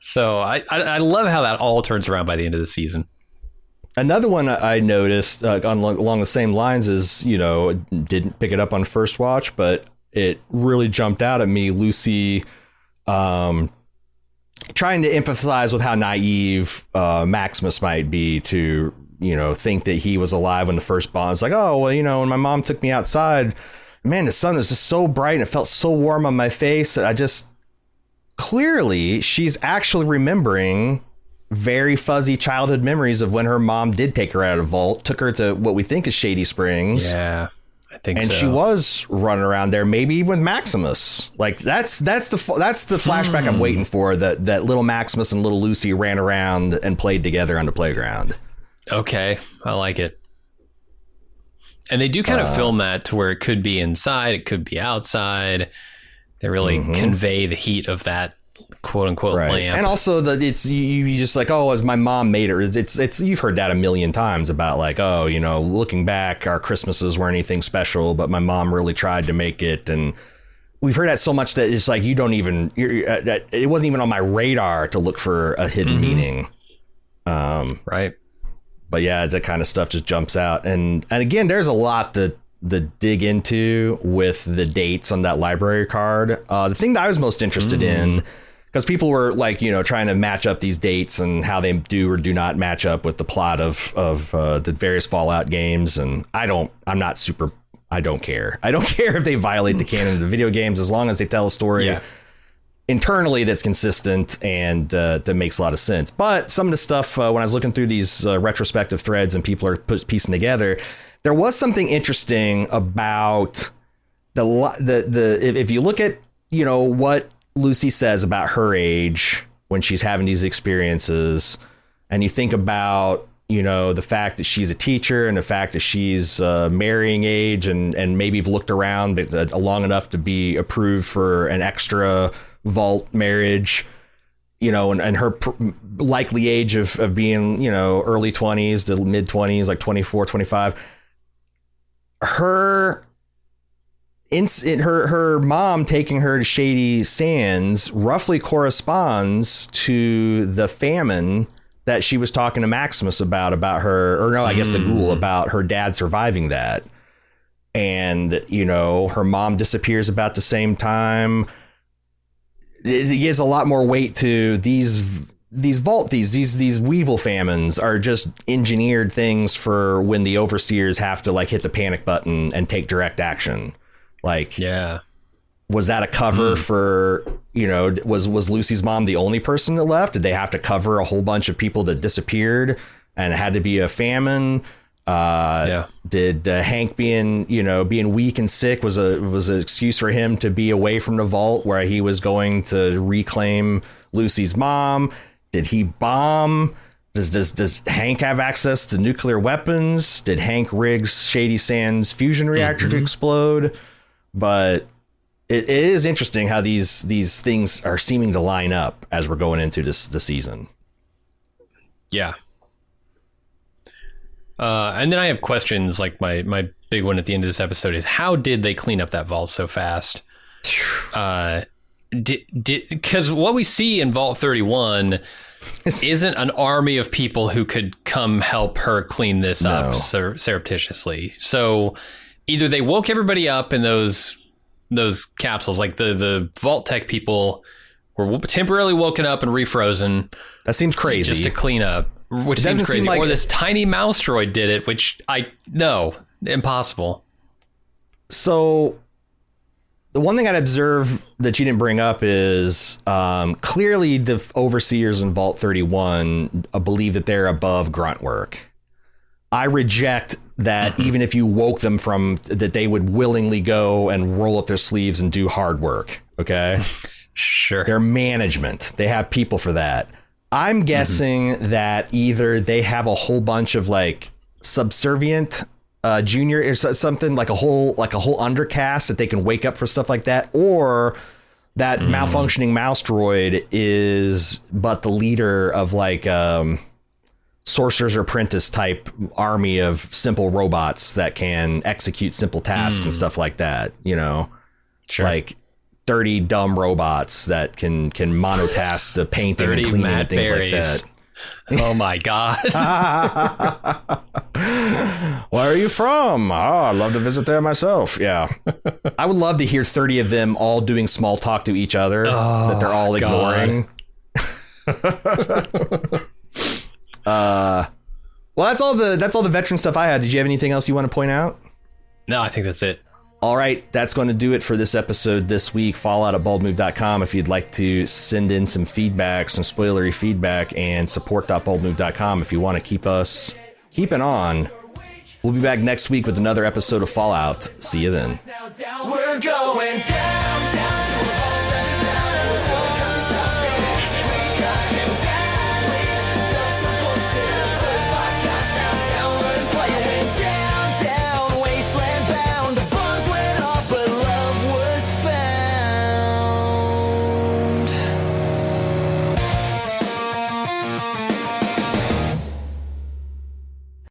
So I love how that all turns around by the end of the season. Another one I noticed along the same lines is, you know, didn't pick it up on first watch, but it really jumped out at me. Lucy trying to empathize with how naive Maximus might be to, you know, think that he was alive when the first bomb. It's like, oh, well, you know, when my mom took me outside, man, the sun was just so bright and it felt so warm on my face that I just clearly she's actually remembering very fuzzy childhood memories of when her mom did take her out of the vault, took her to what we think is Shady Springs. Yeah, I think so. And she was running around there, maybe even with Maximus. Like that's the flashback I'm waiting for. That little Maximus and little Lucy ran around and played together on the playground. Okay, I like it. And they do kind of film that to where it could be inside, it could be outside. They really convey the heat of that quote unquote lamp. And also it's you just like, oh, as my mom made it. It's you've heard that a million times about like, oh, you know, looking back, our Christmases weren't anything special, but my mom really tried to make it. And we've heard that so much that it's like you don't even it wasn't even on my radar to look for a hidden meaning. Right. But yeah, that kind of stuff just jumps out. And again, there's a lot to dig into with the dates on that library card. The thing that I was most interested in, because people were like, you know, trying to match up these dates and how they do or do not match up with the plot of the various Fallout games. And I don't care. I don't care if they violate the canon of the video games, as long as they tell a story internally that's consistent and that makes a lot of sense. But some of the stuff, when I was looking through these retrospective threads and people are piecing together, there was something interesting about if you look at, you know, what Lucy says about her age when she's having these experiences, and you think about, you know, the fact that she's a teacher and the fact that she's marrying age and maybe you've looked around long enough to be approved for an extra vault marriage, you know, and her likely age of being, you know, early 20s to mid 20s, like 24, 25. Her mom taking her to Shady Sands roughly corresponds to the famine that she was talking to Maximus about her, or no, I guess the ghoul, about her dad surviving that. And, you know, her mom disappears about the same time. It gives a lot more weight to these weevil famines are just engineered things for when the overseers have to like hit the panic button and take direct action. Like, yeah, was that a cover for, you know, was Lucy's mom the only person that left? Did they have to cover a whole bunch of people that disappeared and it had to be a famine? Did Hank being weak and sick was an excuse for him to be away from the vault where he was going to reclaim Lucy's mom? Did he bomb? Does Hank have access to nuclear weapons? Did Hank rig Shady Sands fusion reactor to explode? But it is interesting how these things are seeming to line up as we're going into the season. Yeah. And then I have questions. Like my big one at the end of this episode is, how did they clean up that vault so fast? Because what we see in Vault 31 isn't an army of people who could come help her clean this up surreptitiously. So either they woke everybody up in those capsules, like the Vault Tech people were temporarily woken up and refrozen. That seems crazy. Just to clean up, which seems crazy. Or this tiny mouse droid did it, which impossible. So the one thing I'd observe that you didn't bring up is clearly the overseers in Vault 31 believe that they're above grunt work. I reject that. Even if you woke them from that, they would willingly go and roll up their sleeves and do hard work. OK, sure. They're management. They have people for that. I'm guessing that either they have a whole bunch of like subservient junior or something, like a whole undercast that they can wake up for stuff like that, or that malfunctioning mouse droid is but the leader of like Sorcerer's Apprentice type army of simple robots that can execute simple tasks and stuff like that, you know. Sure. Like 30 dumb robots that can monotask the painting and cleaning and things like that. Oh my god. Where are you from? Oh, I'd love to visit there myself. Yeah. I would love to hear 30 of them all doing small talk to each other that they're all ignoring. Well, that's all the veteran stuff I had. Did you have anything else you want to point out? No, I think that's it. All right, that's going to do it for this episode this week. Fallout@baldmove.com if you'd like to send in some feedback, some spoilery feedback, and support.baldmove.com if you want to keep us keeping on. We'll be back next week with another episode of Fallout. See you then. We're going down, down to